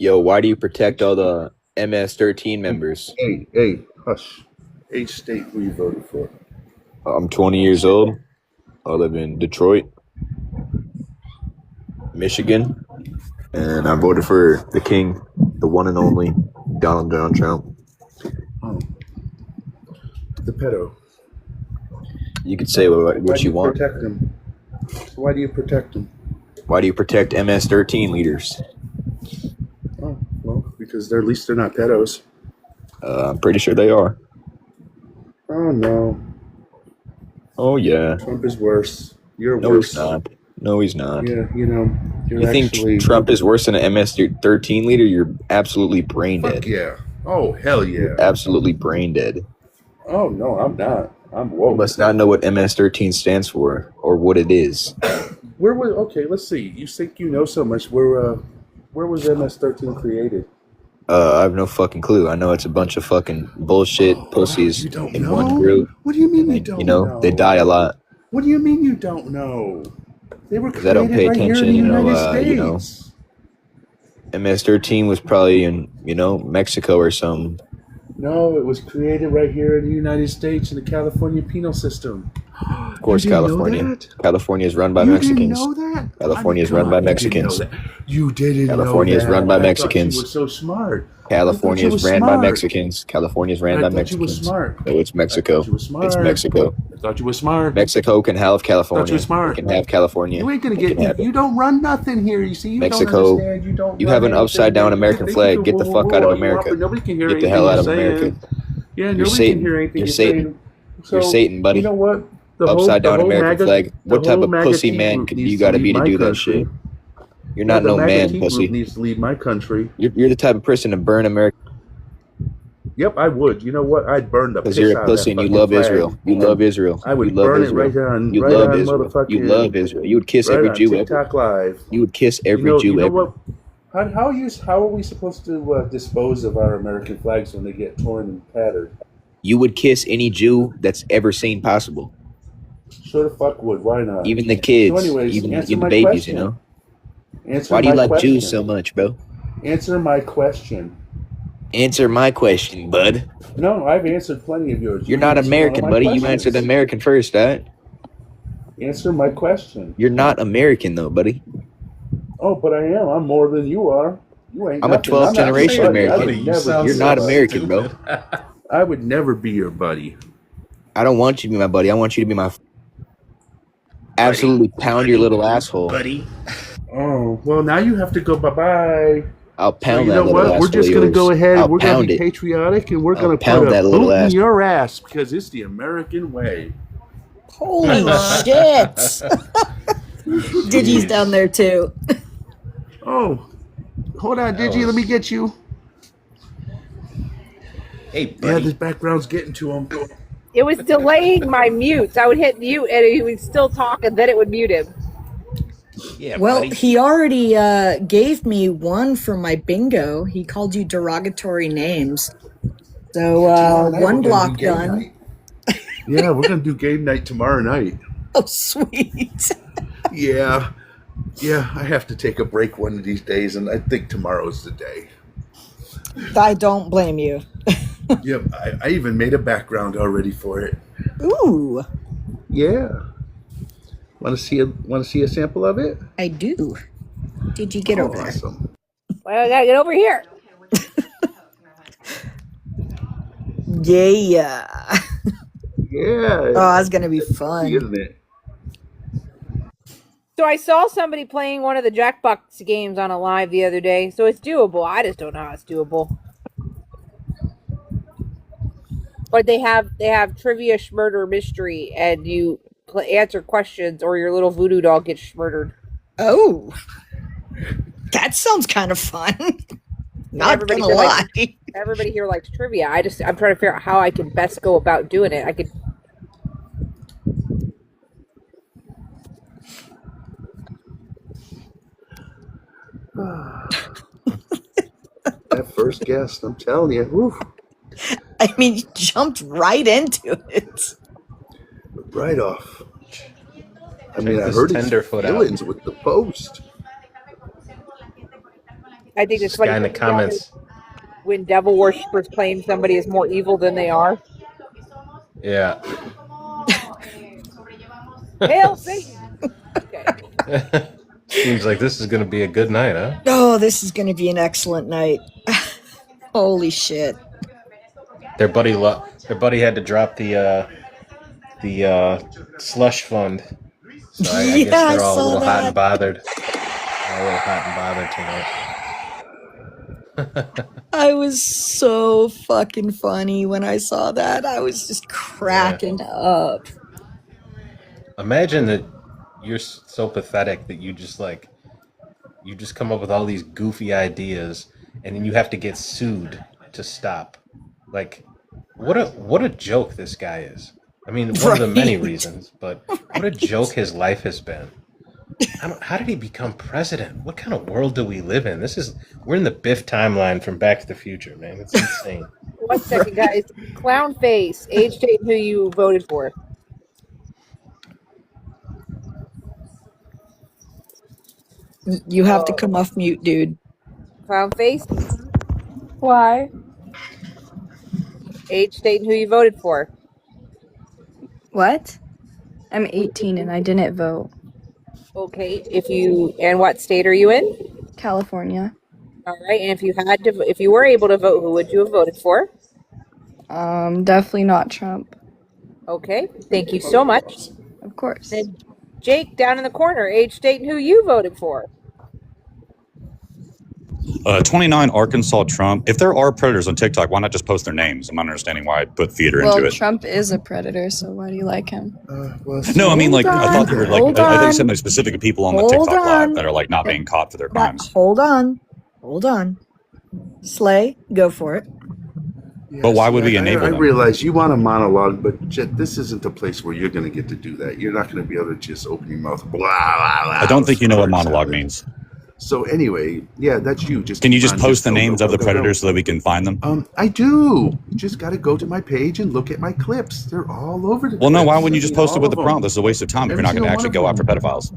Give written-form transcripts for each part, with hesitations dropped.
Yo, why do you protect all the MS-13 members? Hey, hush. Age state who you voted for. I'm 20 years old. I live in Detroit, Michigan, and I voted for the king, the one and only Donald John Trump. Oh, the pedo. You could say what you want. Protect him? Why do you protect him? Why do you protect MS-13 leaders? Oh, well, because at least they're not pedos. I'm pretty sure they are. Oh no. Oh yeah. Trump is worse. You're No, worse. he's not. No, he's not. Yeah, you're You think actually Trump is worse than an MS-13 leader? You're absolutely brain Fuck dead. yeah. Oh hell yeah. You're absolutely brain dead. Oh no, I'm not. I'm woke. You must not know what MS-13 stands for or what it is. Okay, let's see. You think you know so much. Where was MS-13 created? I have no fucking clue. I know it's a bunch of fucking bullshit pussies You don't in know? one group. What do you mean And you then, don't you know, they die a lot. What do you mean you don't know? They were Because I created don't pay right attention, here in the United States. MS-13 was probably in, Mexico or something. No, it was created right here in the United States in the California penal system. Of course, California. California is run by Mexicans. You didn't know that? California is run by Mexicans. You didn't know that. California is run by Mexicans. You were so smart. California is ran by Mexicans. California is ran by Mexicans. No, it's Mexico. It's Mexico. I thought you were smart. Mexico can have California. I thought you were smart. You can have California. You ain't gonna get. You don't run nothing here. You see, you Mexico. don't understand. You have an upside down American flag. Get the fuck out of America. Nobody can hear Get the hell out of America. Yeah, You're Satan. You're Satan. You're Satan, buddy. You know what? Upside down American flag. What type of pussy man you got to be to do that shit? You're not no man, pussy. Needs to leave my country. You're the type of person to burn America. Yep, I would. You know what? I'd burn the piss out of that. Because you're a pussy and you love Israel. You love Israel. I would burn it right on. You love Israel. You love Israel. You would kiss every Jew ever. TikTok Live. You would kiss every Jew ever. How are we supposed to dispose of our American flags when they get torn and tattered? You would kiss any Jew that's ever seen possible. Sure the fuck would. Why not? Even the kids. So anyways, even answer the my babies, question. you know? Answer Why do you my like question. Jews so much, bro? Answer my question. Answer my question, bud. No, I've answered plenty of yours. You're not American, buddy. You answered American first, right? Answer my question. You're not American, though, buddy. Oh, but I am. I'm more than you are. You ain't. I'm a 12th generation American. You're not American, bro. I would never be your buddy. I don't want you to be my buddy. I want you to be my... Absolutely pound your little asshole. Buddy. Oh, well, now you have to go bye-bye. I'll pound that little ass. We're just going to go ahead. We're going to be patriotic, and we're going to put a boot in your ass because it's the American way. Holy shit. Digi's down there, too. Oh, hold on, Digi. Let me get you. Hey, buddy. Yeah, this background's getting to him. It was delaying my mutes. I would hit mute, and he would still talk, and then it would mute him. Yeah, well, buddy. He already gave me one for my bingo. He called you derogatory names. So one block done. Yeah, we're going to do game night tomorrow night. Oh, sweet. Yeah, I have to take a break one of these days, and I think tomorrow's the day. I don't blame you. Yep, I even made a background already for it. Ooh. Yeah. Want to see a sample of it? I do. Did you get over there? Awesome. Well, I gotta get over here. Yeah. Yeah. Oh, that's gonna be fun. Isn't it? So I saw somebody playing one of the Jackbox games on a live the other day. So it's doable. I just don't know how it's doable. But they have trivia, murder, mystery, and you answer questions, or your little voodoo doll gets murdered. Oh, that sounds kind of fun. Not gonna lie. Everybody here likes trivia. I'm trying to figure out how I can best go about doing it. I could. That first guest, I'm telling you. Whew. I mean, you jumped right into it. Right off. I mean, I heard his feelings with the post. I think it's funny guy in the comments. When devil worshippers claim somebody is more evil than they are. Yeah. Hail Satan! Okay. Seems like this is going to be a good night, huh? Oh, this is going to be an excellent night. Holy shit. Their buddy had to drop the slush fund. So I guess they're all a little hot and bothered. Tonight. I was so fucking funny when I saw that. I was just cracking up. Imagine that you're so pathetic that you just come up with all these goofy ideas and then you have to get sued to stop. Like, what a joke this guy is. I mean, one of the many reasons, but what a joke his life has been. How did he become president? What kind of world do we live in? We're in the Biff timeline from Back to the Future, man. It's insane. 1 second, guys. Clown face, age, date, who you voted for. You have to come off mute, dude. Clown face. Why? Age, date, who you voted for. What? I'm 18 and I didn't vote. Okay, and what state are you in? California. All right, and if you were able to vote, who would you have voted for? Definitely not Trump. Okay, thank you so much. Of course. And Jake, down in the corner, age, date, and who you voted for. 29 Arkansas Trump. If there are predators on TikTok, why not just post their names? I'm not understanding why I put theater into it. Trump is a predator, so why do you like him? No, I mean, like, I thought there were, like, I think something specific people on the TikTok live that are, like, not being caught for their crimes. Hold on. Slay, go for it. Yes, but why would we enable them? I realize you want a monologue, but Jet, this isn't the place where you're going to get to do that. You're not going to be able to just open your mouth. Blah, blah, blah, I don't think you know what monologue means. So anyway, yeah, that's you. Can you just post the names of the predators so that we can find them? I do. You just got to go to my page and look at my clips. They're all over the place. Well, no, why wouldn't you just post it with the prompt? This is a waste of time if you're not going to actually go after pedophiles.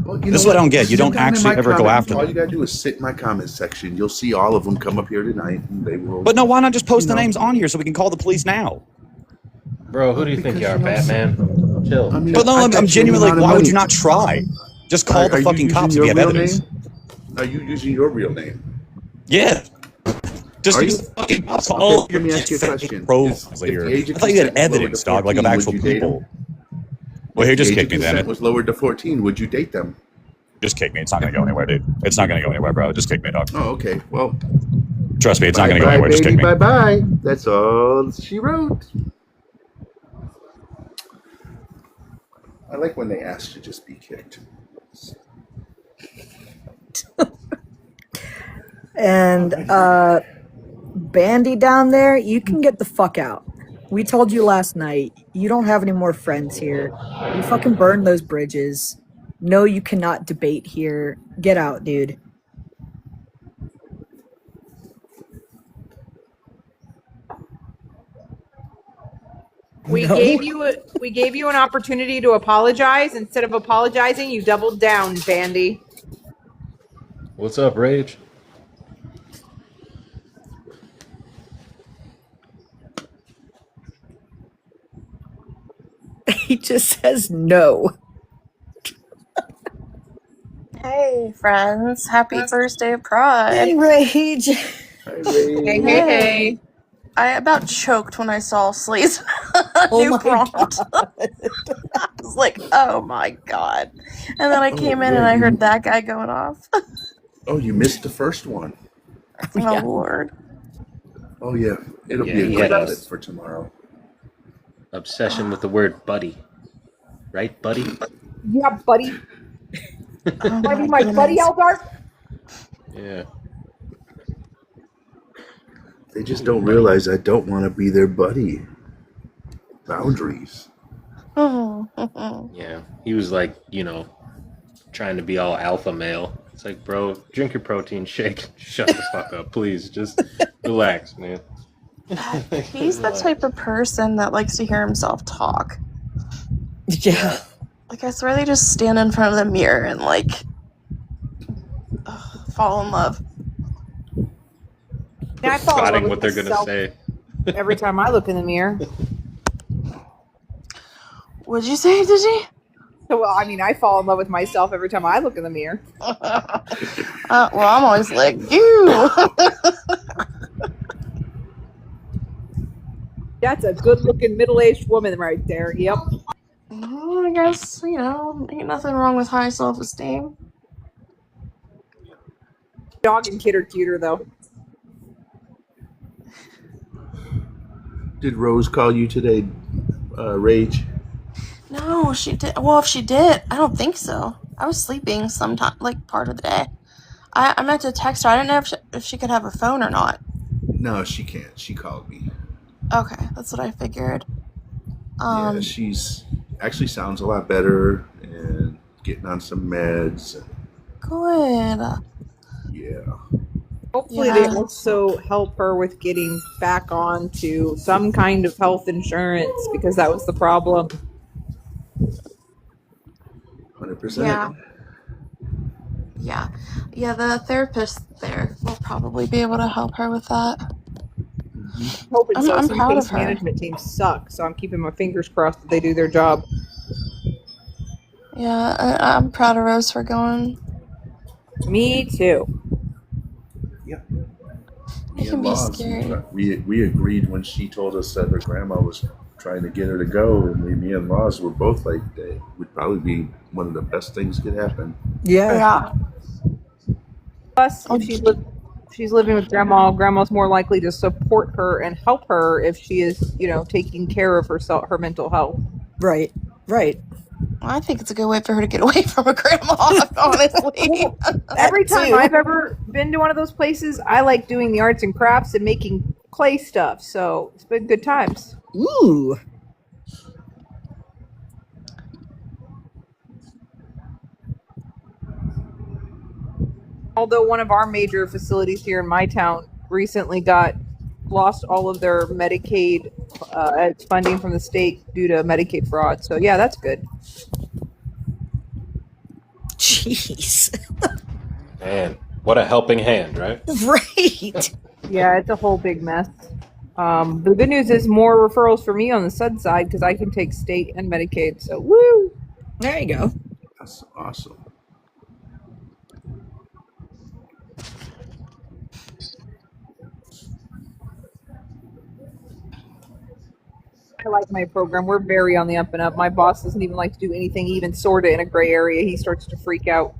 Well, this is what I don't get. You don't actually ever go after them. All you got to do is sit in my comment section. You'll see all of them come up here tonight, and they will. But no, why not just post the names on here so we can call the police now? Bro, who do you think you are, Batman? Chill. But no, I'm genuinely like, why would you not try? Just call the fucking cops if you have evidence. Are you using your real name? Yeah. Just use the fucking cops. Let me ask you a question. I thought you had evidence, dog, like of actual people. Well, here, just kick me then. If was lowered to 14, would you date them? Just kick me. It's not going to go anywhere, dude. It's not going to go anywhere, bro. Just kick me, dog. Oh, okay. Well. Trust me, it's not going to go anywhere. Just kick me. Bye-bye. That's all she wrote. I like when they ask to just be kicked. And Bandy down there, you can get the fuck out. We told you last night, you don't have any more friends here. You fucking burned those bridges. No, you cannot debate here. Get out, dude. We gave you an opportunity to apologize. Instead of apologizing, you doubled down, Bandy. What's up, Rage? He just says no. Hey, friends. Happy first day of Pride. Hey, Rage. Hi, Rage. Hey. I about choked when I saw Slee's new prompt. I was like, oh my god. And then I came in and I heard that guy going off. Oh, you missed the first one. Oh, Lord. Oh, yeah. It'll be a great audit for tomorrow. Obsession with the word buddy. Right, buddy? Yeah, buddy. Buddy, my buddy, Eldar? Yeah. They just don't realize I don't want to be their buddy. Boundaries. Yeah. He was like, trying to be all alpha male. It's like, bro, drink your protein shake. Shut the fuck up, please. Just relax, man. He's the type of person that likes to hear himself talk. Yeah. Like, I swear they just stand in front of the mirror and, like, fall in love. I fall in love Spotting with what they're gonna myself say. every time I look in the mirror. What'd you say, did you? Well, I mean, I fall in love with myself every time I look in the mirror. Well, I'm always like, you. That's a good-looking middle-aged woman right there. Yep. I guess, ain't nothing wrong with high self-esteem. Dog and kid are cuter, though. Did Rose call you today, Rage? No, she did. Well, if she did, I don't think so. I was sleeping sometime, like part of the day. I meant to text her. I didn't know if she could have her phone or not. No, she can't. She called me. Okay, that's what I figured. Yeah, she's actually sounds a lot better and getting on some meds. Good. Yeah. Hopefully they also help her with getting back onto some kind of health insurance because that was the problem. 100%. Yeah, the therapist there will probably be able to help her with that. Hoping so. I'm Some proud case of her. management teams suck, so I'm keeping my fingers crossed that they do their job. Yeah, I'm proud of Rose for going. Me too. Yeah. It can be scary. We agreed when she told us that her grandma was trying to get her to go, and me and Laws were both like, that would probably be one of the best things could happen. Yeah. Plus, if she's living with grandma's more likely to support her and help her if she is, taking care of herself, her mental health. Right. I think it's a good way for her to get away from her grandma, honestly. Every time I've ever been to one of those places, I like doing the arts and crafts and making clay stuff, so it's been good times. Ooh. Although one of our major facilities here in my town recently lost all of their Medicaid funding from the state due to Medicaid fraud. So yeah, that's good. Jeez. Man, what a helping hand, right? Right. Yeah, it's a whole big mess. The good news is more referrals for me on the SUD side because I can take state and Medicaid. So woo! There you go. That's awesome. I like my program. We're very on the up and up. My boss doesn't even like to do anything even sort of in a gray area. He starts to freak out.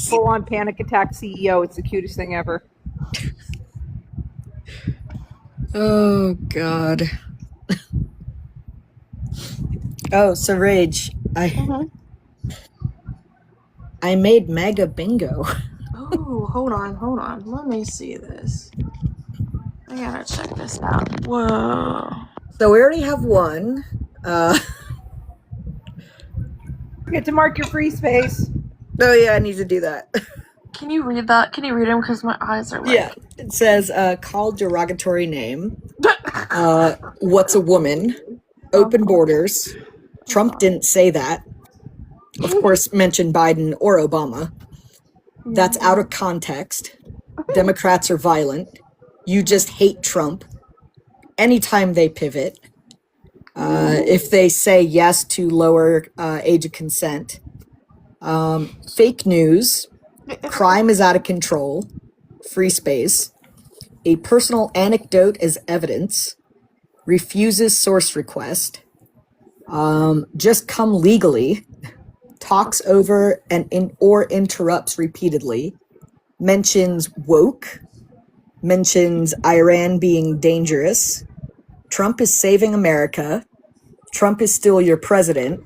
Full on panic attack CEO. It's the cutest thing ever. Oh, God. Oh, so Rage, I made Maga bingo. Oh, hold on. Let me see this. I gotta check this out. Whoa. So we already have one. You get to mark your free space. Oh, yeah, I need to do that. Can you read that? Can you read them? Because my eyes are like... Yeah. It says, call derogatory name. What's a woman? Open borders. Trump didn't say that. Of course, mention Biden or Obama. That's out of context. Democrats are violent. You just hate Trump. Anytime they pivot. If they say yes to lower age of consent. Fake news. Crime is out of control. Free space. A personal anecdote as evidence. Refuses source request. Just come legally. Talks over or interrupts repeatedly. Mentions woke. Mentions Iran being dangerous. Trump is saving America. Trump is still your president.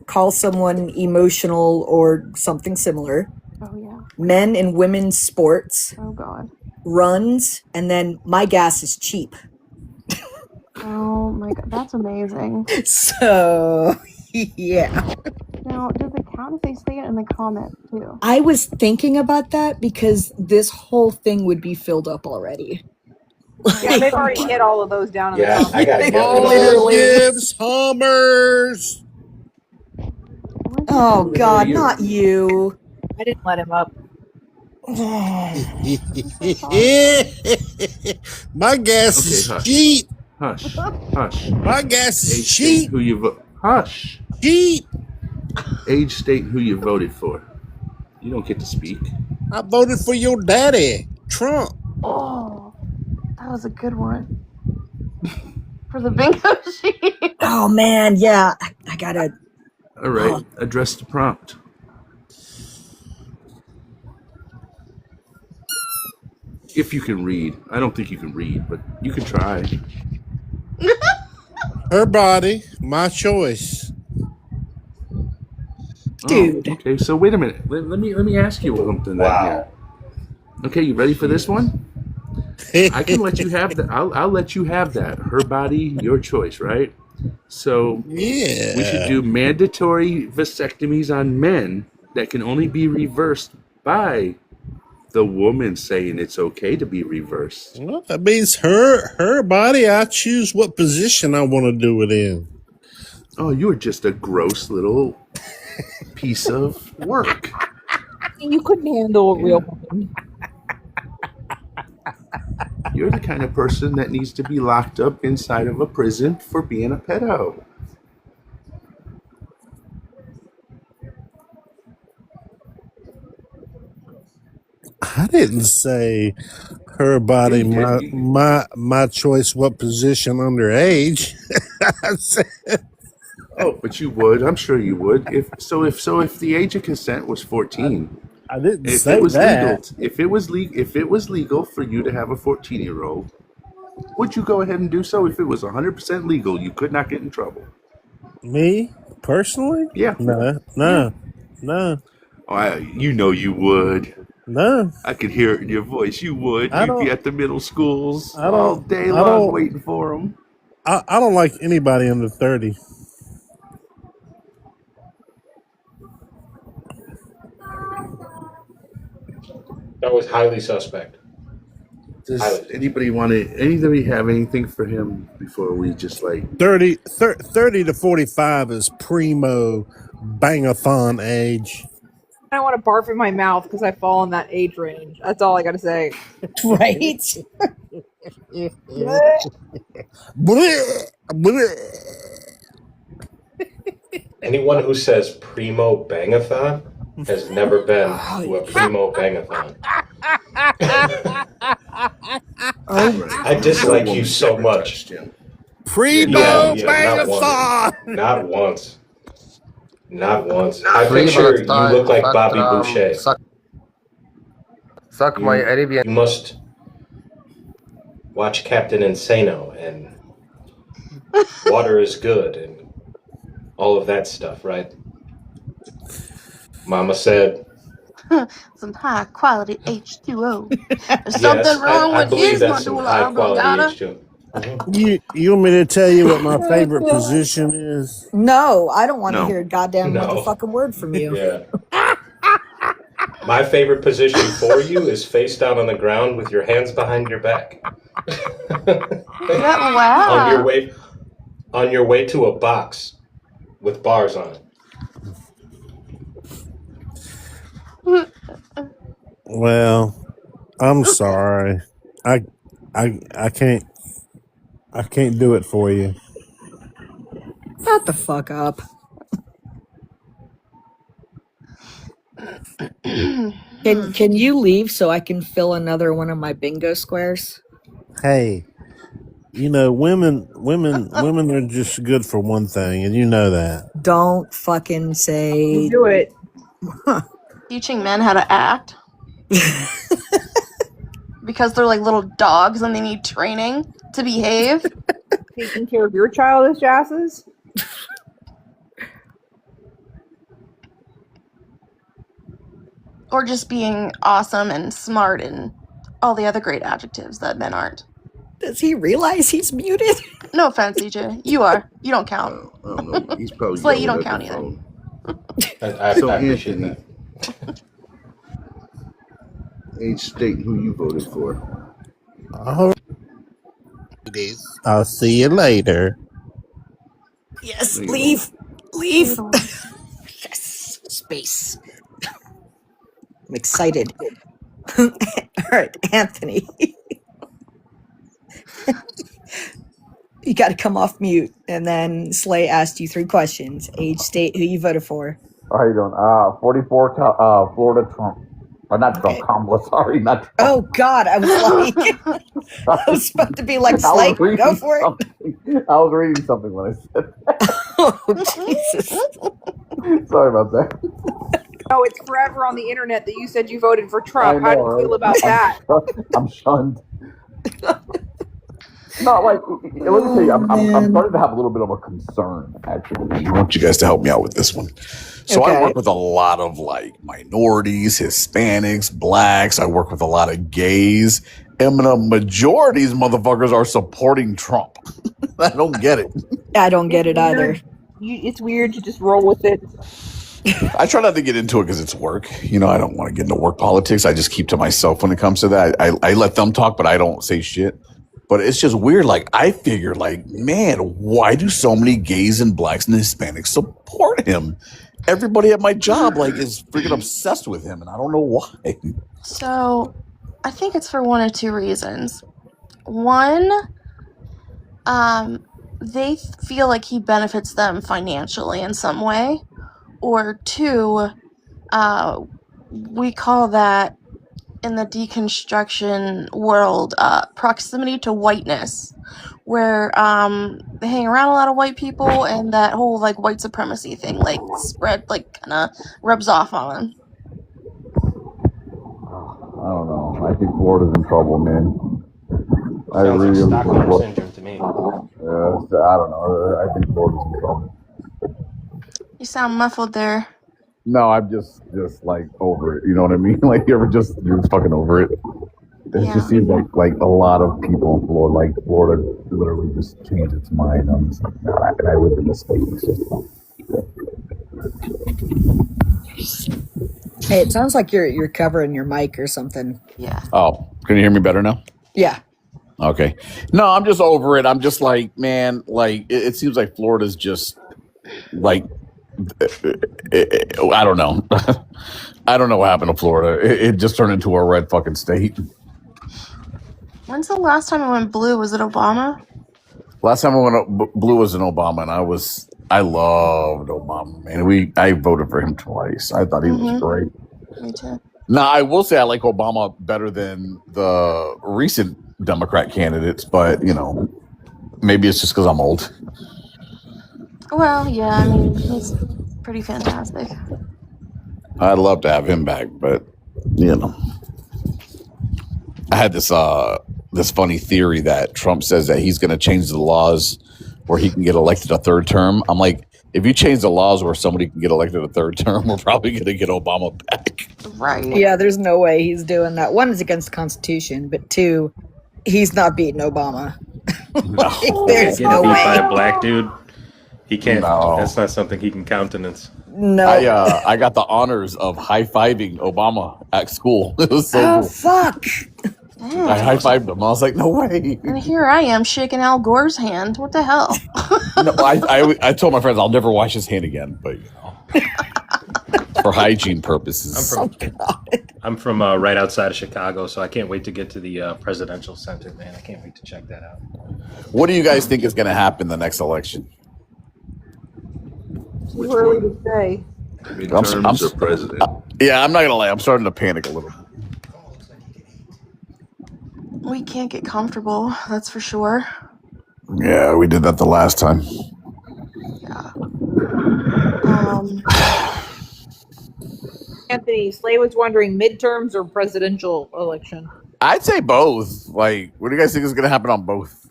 Call someone emotional or something similar. Oh, yeah. Men and women's sports. Oh, God. Runs. And then my gas is cheap. Oh, my God. That's amazing. So, yeah. Now, does it count if they say it in the comments, too? I was thinking about that because this whole thing would be filled up already. Yeah, they've already hit all of those down in the comments. I gotta get Literally. Gives Homers. Oh God, not you. I didn't let him up. My guess is hush. cheap. Hush. Hush. My guess is Age, state, cheap. who you vote. Hush. Cheap. Age, state, who you voted for. You don't get to speak. I voted for your daddy, Trump. Oh, that was a good one. For the bingo sheet. Oh man, yeah. I gotta. All right. Address the prompt. If you can read. I don't think you can read, but you can try. Her body, my choice. Dude. Oh, okay, so wait a minute. Let me ask you something then here. Okay, you ready for this one? I can let you have that. I'll let you have that. Her body, your choice, right? So Yeah. we should do mandatory vasectomies on men that can only be reversed by the woman saying it's okay to be reversed. Well, that means her body. I choose what position I want to do it in. Oh, you are just a gross little piece of work. You couldn't handle a real woman. You're the kind of person that needs to be locked up inside of a prison for being a pedo. I didn't say her body, my choice. What position underage? I said, Oh, but you would. I'm sure you would. If the age of consent was 14, I didn't if say it was that. legal, if it was legal for you to have a 14-year-old, would you go ahead and do so? If it was 100% legal, you could not get in trouble. Me personally? Yeah. No. Oh, you know you would. No. I could hear it in your voice. You would. You'd be at the middle schools all day long waiting for them. I don't like anybody under 30. That was highly suspect. Does anybody have anything for him before we just 30 to 45 is primo bangathon age. I don't want to barf in my mouth because I fall in that age range. That's all I gotta say. Right? Anyone who says primo bangathon has never been to a primo bangathon. I dislike you so much. Primo bangathon. Not once. Not once. I picture you look like Bobby Boucher. Suck my Arabian. You must watch Captain Insano and Water is Good and all of that stuff, right? Mama said some high quality H2O. There's something wrong with his medulla oblongata. You want me to tell you what my favorite position is? No, I don't want to hear a goddamn motherfucking word from you. Yeah. My favorite position for you is face down on the ground with your hands behind your back. Wow. On your way to a box with bars on it. Well, I'm sorry. I can't do it for you. Shut the fuck up. Can you leave so I can fill another one of my bingo squares? Hey, women are just good for one thing, and you know that. Don't fucking say. Do it. Teaching men how to act. Because they're like little dogs and they need training to behave. Taking care of your childish asses. Or just being awesome and smart and all the other great adjectives that men aren't. Does he realize he's muted? No offense, EJ. You are. You don't count. I don't know. He's probably Slate, you don't yelling count at the either. phone. I appreciate Anthony, that. age, state, who you voted for. I'll see you later. Yes, leave. Leave. Yes. space. I'm excited. All right, Anthony. You got to come off mute. And then Slay asked you 3 questions. Age, state, who you voted for. How you doing? 44, Florida, Trump. Or not Trump, Okay. Kamala, sorry, not Trump. Oh, God. I was like, I was about to be like, Slay, go for it. I was reading something when I said that. Oh, Jesus. Sorry about that. Oh, it's forever on the internet that you said you voted for Trump. I How do know, you feel right? about that? I'm shunned. No, like, let me tell you, I'm starting to have a little bit of a concern, actually. I want you guys to help me out with this one. So Okay. I work with a lot of like minorities, Hispanics, blacks. I work with a lot of gays. And the majority of these motherfuckers are supporting Trump. I don't get it. I don't get it either. It's weird to just roll with it. I try not to get into it because it's work. You know, I don't want to get into work politics. I just keep to myself when it comes to that. I let them talk, but I don't say shit. But it's just weird. Like, I figure, like, man, why do so many gays and blacks and Hispanics support him? Everybody at my job, like, is freaking obsessed with him, and I don't know why. So, I think it's for one of 2 reasons. One, they feel like he benefits them financially in some way. Or 2, we call that in the deconstruction world proximity to whiteness, where they hang around a lot of white people, and that whole like white supremacy thing like spread like kind of rubs off on them. I don't know. I think Florida's in trouble, man. Sounds like Stockholm syndrome to me. I don't know. I think Florida's in trouble. You sound muffled there. No, I'm just like over it. You know what I mean? Like, you're just fucking over it. It just seems like a lot of people in Florida, like Florida, literally just changed its mind. I'm just like, nah, and I live in this space. Hey, it sounds like you're covering your mic or something. Yeah. Oh, can you hear me better now? Yeah. Okay. No, I'm just over it. I'm just like, man, like, it seems like Florida's just like, I don't know. I don't know what happened to Florida. It just turned into a red fucking state. When's the last time it went blue? Was it Obama? Last time I went blue was in Obama, and I loved Obama, man. I voted for him twice. I thought he was great. Me too. Now, I will say I like Obama better than the recent Democrat candidates, but, you know, maybe it's just because I'm old. Well, yeah, I mean, he's pretty fantastic. I'd love to have him back, but, you know. I had this funny theory that Trump says that he's going to change the laws where he can get elected a 3rd term. I'm like, if you change the laws where somebody can get elected a 3rd term, we're probably going to get Obama back. Right. Yeah, there's no way he's doing that. 1, it's against the Constitution, but 2, he's not beating Obama. There's Getting no beat by way. a black dude. He can't. No. That's not something he can countenance. No. I got the honors of high-fiving Obama at school. It was so Oh, cool. fuck. I high-fived him. I was like, no way. And here I am shaking Al Gore's hand. What the hell? No, I told my friends I'll never wash his hand again, but, you know, for hygiene purposes. I'm from right outside of Chicago, so I can't wait to get to the presidential center, man. I can't wait to check that out. What do you guys think is going to happen the next election? Too early to say. Midterms or president? Yeah, I'm not going to lie. I'm starting to panic a little. We can't get comfortable, that's for sure. Yeah, we did that the last time. Yeah. Anthony, Slay was wondering midterms or presidential election. I'd say both. Like, what do you guys think is going to happen on both?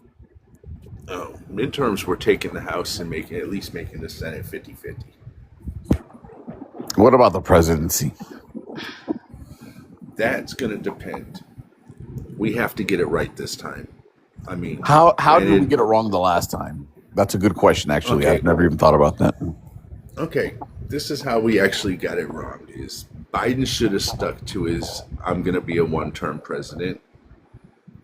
Oh, midterms, we're taking the House and at least making the Senate 50-50. What about the presidency? That's going to depend. We have to get it right this time. I mean, how did we get it wrong the last time? That's a good question, actually. Okay. I've never even thought about that. Okay, this is how we actually got it wrong. Is Biden should have stuck to his I'm going to be a 1-term president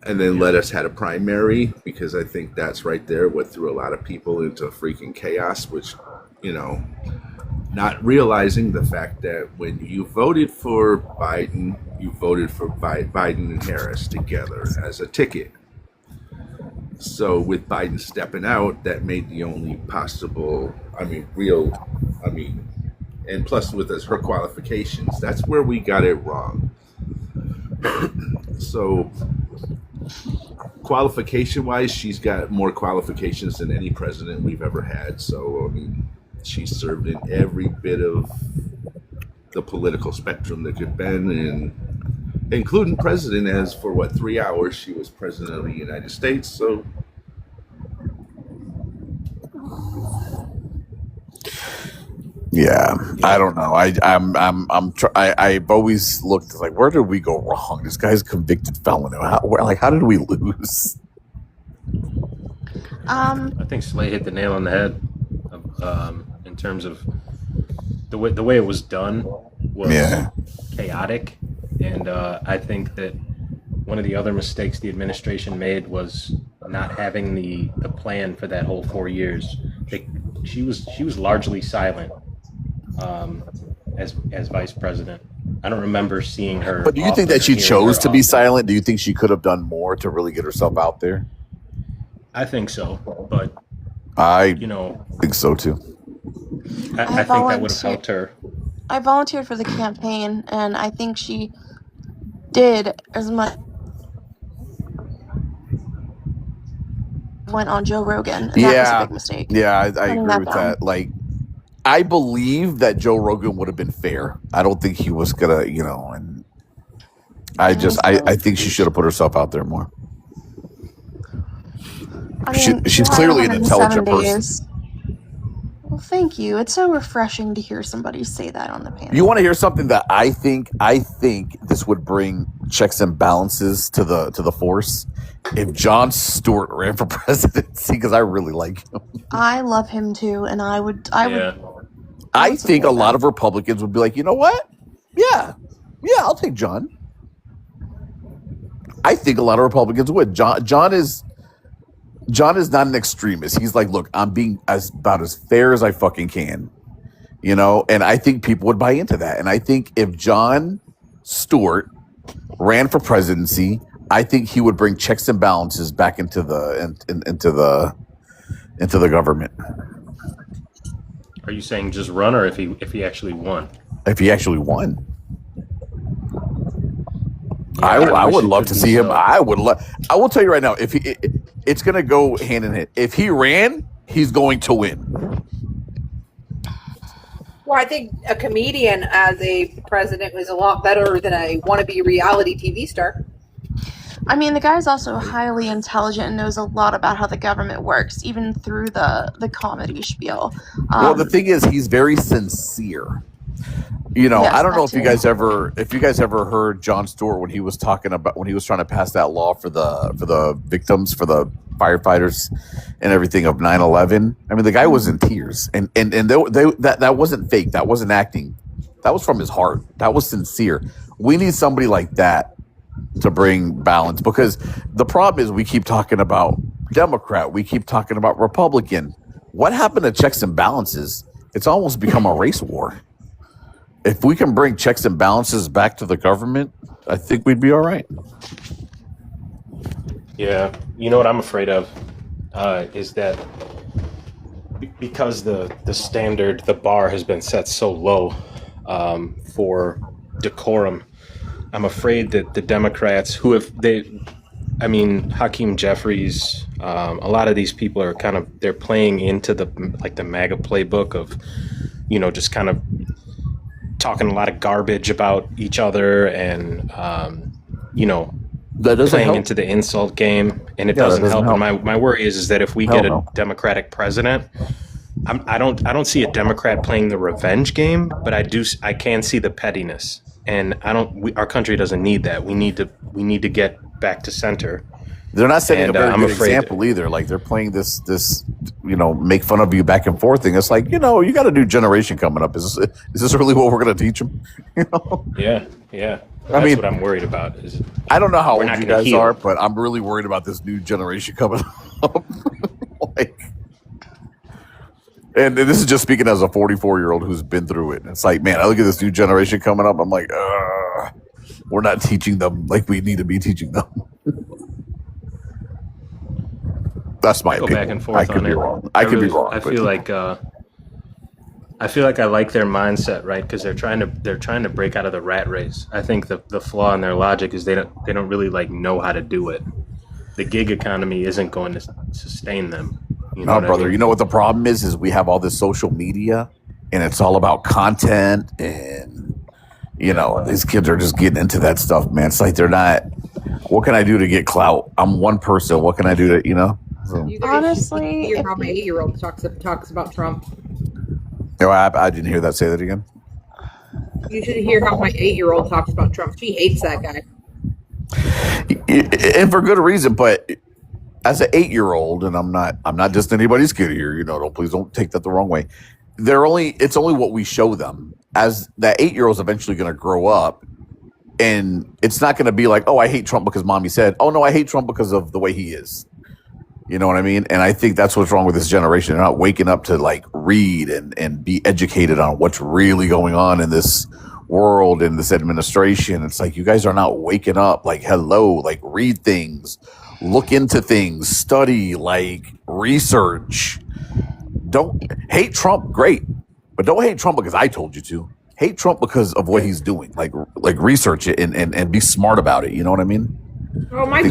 and then let us had a primary, because I think that's right there what threw a lot of people into freaking chaos, which, you know, not realizing the fact that when you voted for Biden, you voted for Biden and Harris together as a ticket. So with Biden stepping out, that made the only possible, and plus with her qualifications, that's where we got it wrong. So qualification-wise, she's got more qualifications than any president we've ever had. So, she served in every bit of the political spectrum that could been, and including president, as for 3 hours she was president of the United States. So yeah, I don't know. I've always looked like, where did we go wrong? This guy's a convicted felon. How did we lose? I think Slay hit the nail on the head. In terms of the way it was done was chaotic, and I think that one of the other mistakes the administration made was not having the plan for that whole 4 years. She was largely silent as vice president. I don't remember seeing her. But do you think that she chose to be silent? Do you think she could have done more to really get herself out there? I think so, but I think so too. I think that would have helped her. I volunteered for the campaign, and I think she did as much. Went on Joe Rogan, and that was a big mistake. Yeah, I agree with that. Like, I believe that Joe Rogan would have been fair. I don't think he was gonna, and I think she should have put herself out there more. She's clearly an intelligent person. Well, thank you. It's so refreshing to hear somebody say that on the panel. You want to hear something that I think this would bring checks and balances to the force? If Jon Stewart ran for presidency, because I really like him. I love him too, and I would. I think a lot of Republicans would be like, you know what? Yeah, I'll take Jon. I think a lot of Republicans would. Jon is not an extremist. He's like, look, I'm being about as fair as I fucking can, and I think people would buy into that. And I think if Jon Stewart ran for presidency, I think he would bring checks and balances back into the government. Are you saying just run, or if he actually won? If he actually won. I would love to see him. I will tell you right now, if it's going to go hand in hand. If he ran, he's going to win. Well, I think a comedian as a president was a lot better than a wannabe reality TV star. I mean, the guy's also highly intelligent and knows a lot about how the government works, even through the comedy spiel. Well, the thing is, he's very sincere. Yes, I don't know if you guys ever heard Jon Stewart when he was trying to pass that law for the victims, for the firefighters and everything of 9/11. I mean, the guy was in tears, and that wasn't fake. That wasn't acting. That was from his heart. That was sincere. We need somebody like that to bring balance, because the problem is we keep talking about Democrat, we keep talking about Republican. What happened to checks and balances? It's almost become a race war. If we can bring checks and balances back to the government, I think we'd be all right. Yeah, you know what I'm afraid of is that because the standard, the bar has been set so low for decorum. I'm afraid that the Democrats, Hakeem Jeffries, a lot of these people are they're playing into the Maga playbook of, just kind of talking a lot of garbage about each other and, playing into the insult game, and it doesn't help. And my worry is that if we get a Democratic president, I don't see a Democrat playing the revenge game, but I can see the pettiness. And our country doesn't need that. We need to get back to center. They're not setting a very good example either. Like, they're playing this make fun of you back and forth thing. It's like, you got a new generation coming up. Is this really what we're going to teach them? Yeah. That's what I'm worried about. I don't know how old you guys are, but I'm really worried about this new generation coming up. And this is just speaking as a 44-year-old who's been through it. It's like, man, I look at this new generation coming up. I'm like, we're not teaching them like we need to be teaching them. That's my opinion. Go back and forth I could on be it. wrong. I could be wrong. I feel like I like their mindset, right? Because they're trying to break out of the rat race. I think the flaw in their logic is they don't really like know how to do it. The gig economy isn't going to sustain them. You know no, brother. I mean? You know what the problem is we have all this social media, and it's all about content, and these kids are just getting into that stuff, man. It's like they're not. What can I do to get clout? I'm one person. What can I do to So. Honestly, hear how my 8-year-old talks about Trump. No, I didn't hear that. Say that again. You should hear how my 8-year-old talks about Trump. She hates that guy. And for good reason, but as an 8-year-old, and I'm not just anybody's kid here, please don't take that the wrong way. It's only what we show them. As that 8-year-old is eventually going to grow up, and it's not going to be like, oh, I hate Trump because mommy said, oh no, I hate Trump because of the way he is. You know what I mean? And I think that's what's wrong with this generation. They're not waking up to like read and be educated on what's really going on in this world, in this administration. It's like, you guys are not waking up like, hello, like read things, look into things, study, like research. Don't hate Trump. Great. But don't hate Trump because I told you to. Hate Trump because of what he's doing. Like research it and be smart about it. You know what I mean? Oh, my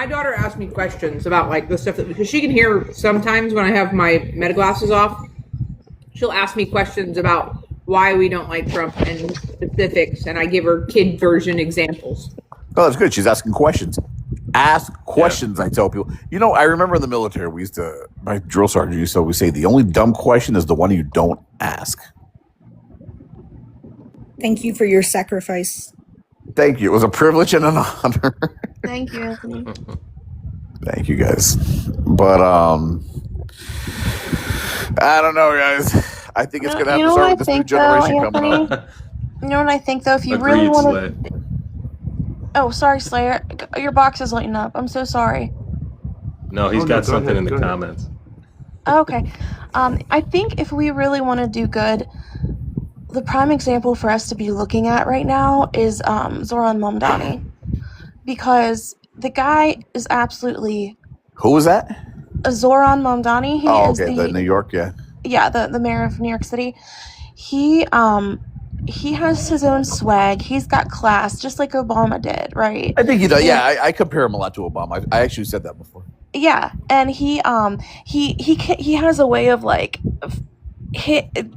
daughter asked me questions about like the stuff because she can hear sometimes when I have my meta glasses off. She'll ask me questions about why we don't like Trump and specifics, and I give her kid version examples. Oh, that's good. She's asking questions. Ask questions. Yeah. I tell people. I remember in the military, my drill sergeant used to always say, the only dumb question is the one you don't ask. Thank you for your sacrifice. Thank you. It was a privilege and an honor. Thank you, Anthony. Thank you, guys. But I don't know, guys. I think it's going to have to start with this new generation coming up. You know what I think, though? If you really want to... Oh, sorry, Slayer. Your box is lighting up. I'm so sorry. No, he's got something in the comments. Okay. I think if we really want to do good, the prime example for us to be looking at right now is Zoran Mamdani. Because the guy is absolutely... Who is that? Zoran Mamdani. He is the New York, yeah. Yeah, the mayor of New York City. He has his own swag. He's got class, just like Obama did, right? I think he does. Yeah, I compare him a lot to Obama. I actually said that before. Yeah, and he has a way of like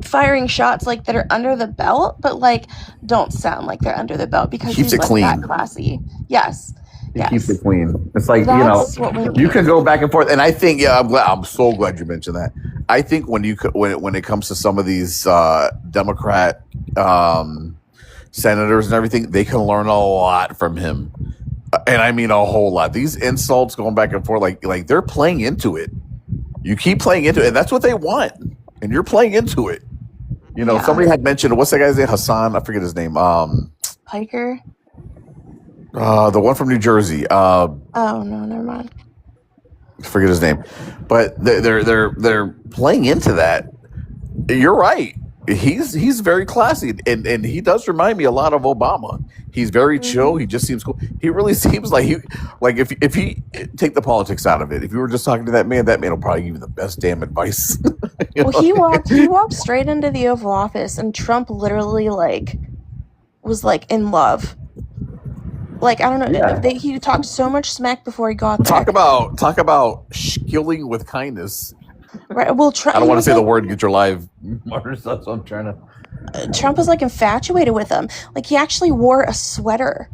firing shots like that are under the belt, but like don't sound like they're under the belt because keeps he's it like clean. That classy. Yes. He keeps it clean. It's like, That's you can go back and forth. And I think, I'm so glad you mentioned that. I think when it comes to some of these Democrat senators and everything, they can learn a lot from him. And I mean a whole lot. These insults going back and forth, like they're playing into it. You keep playing into it, and that's what they want. And you're playing into it. Somebody had mentioned, what's that guy's name? Hassan, I forget his name. Piker. The one from New Jersey. Oh no, never mind. Forget his name, but they're playing into that. You're right. He's very classy, and he does remind me a lot of Obama. He's very chill. He just seems cool. He really seems like if he take the politics out of it. If you were just talking to that man will probably give you the best damn advice. Well, he walked straight into the Oval Office, and Trump literally was in love. I don't know. Yeah. He talked so much smack before he got there. Talk about skilling with kindness. Right. Well, I don't want to say the word. Get your live martyrs. That's what I'm trying to. Trump was infatuated with him. He actually wore a sweater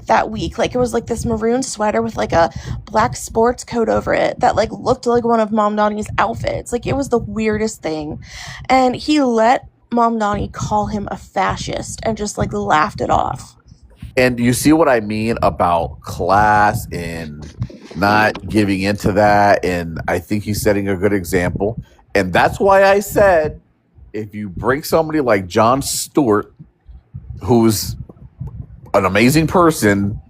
that week. It was this maroon sweater with a black sports coat over it that looked like one of Mamdani's outfits. It was the weirdest thing, and he let Mamdani call him a fascist and just laughed it off. And you see what I mean about class and not giving into that. And I think he's setting a good example. And that's why I said, if you bring somebody like Jon Stewart, who's an amazing person,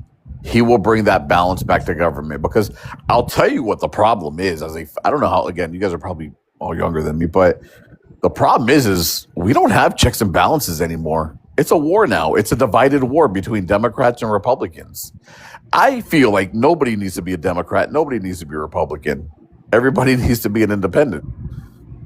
he will bring that balance back to government. Because I'll tell you what the problem is. I don't know how, again, you guys are probably all younger than me, but the problem is we don't have checks and balances anymore. It's a war now. It's a divided war between Democrats and Republicans. I feel like nobody needs to be a Democrat. Nobody needs to be a Republican. Everybody needs to be an independent.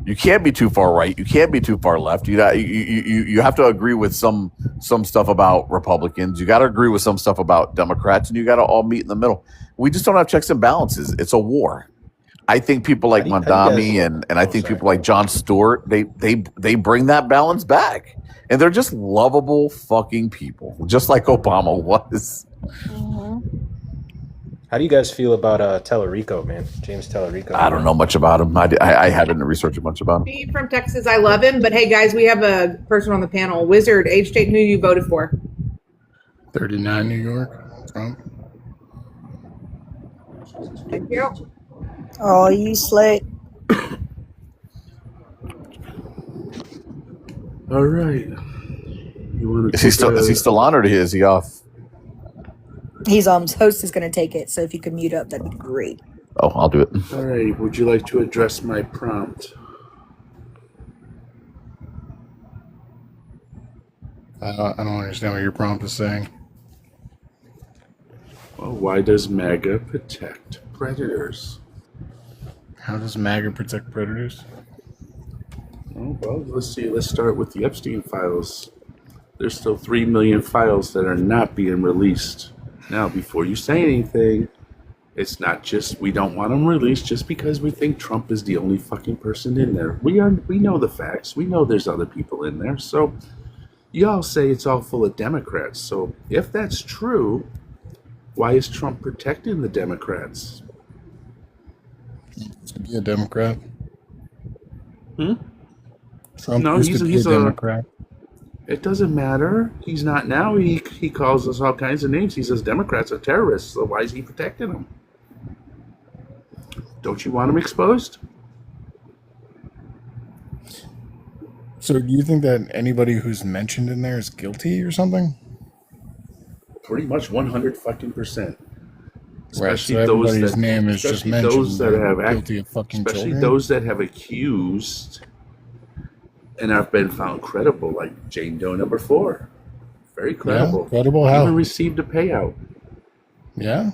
You can't be too far right. You can't be too far left. You have to agree with some stuff about Republicans. You got to agree with some stuff about Democrats, and you got to all meet in the middle. We just don't have checks and balances. It's a war. I think people like Mondami and I think people like Jon Stewart, they bring that balance back. And they're just lovable fucking people, just like Obama was. Mm-hmm. How do you guys feel about Tellerico, man? James Tellerico. I don't know much about him. I haven't researched much about him. Being from Texas, I love him. But hey, guys, we have a person on the panel. Wizard, age, state, who you voted for? 39, New York. Trump. Thank you. Oh, you slay. All right. Is he still on, or is he off? He's host is gonna take it, so if you could mute up, that'd be great. Oh, I'll do it. All right. Would you like to address my prompt? I don't understand what your prompt is saying. Well, why does MAGA protect predators? How does MAGA protect predators? Oh, well, let's see. Let's start with the Epstein files. There's still 3 million files that are not being released. Now, before you say anything, it's not just we don't want them released just because we think Trump is the only fucking person in there. We know the facts. We know there's other people in there. So y'all say it's all full of Democrats. So if that's true, why is Trump protecting the Democrats? To be a Democrat. Trump No, used to be a Democrat. It doesn't matter. He's not now. He calls us all kinds of names. He says Democrats are terrorists. So why is he protecting them? Don't you want them exposed? So do you think that anybody who's mentioned in there is guilty or something? Pretty much 100%. Right, so everybody's name is just mentioned. Those that have guilty of fucking especially children? those that have accused and have been found credible, like Jane Doe number 4. Very credible. Yeah, credible how? Even received a payout. Yeah?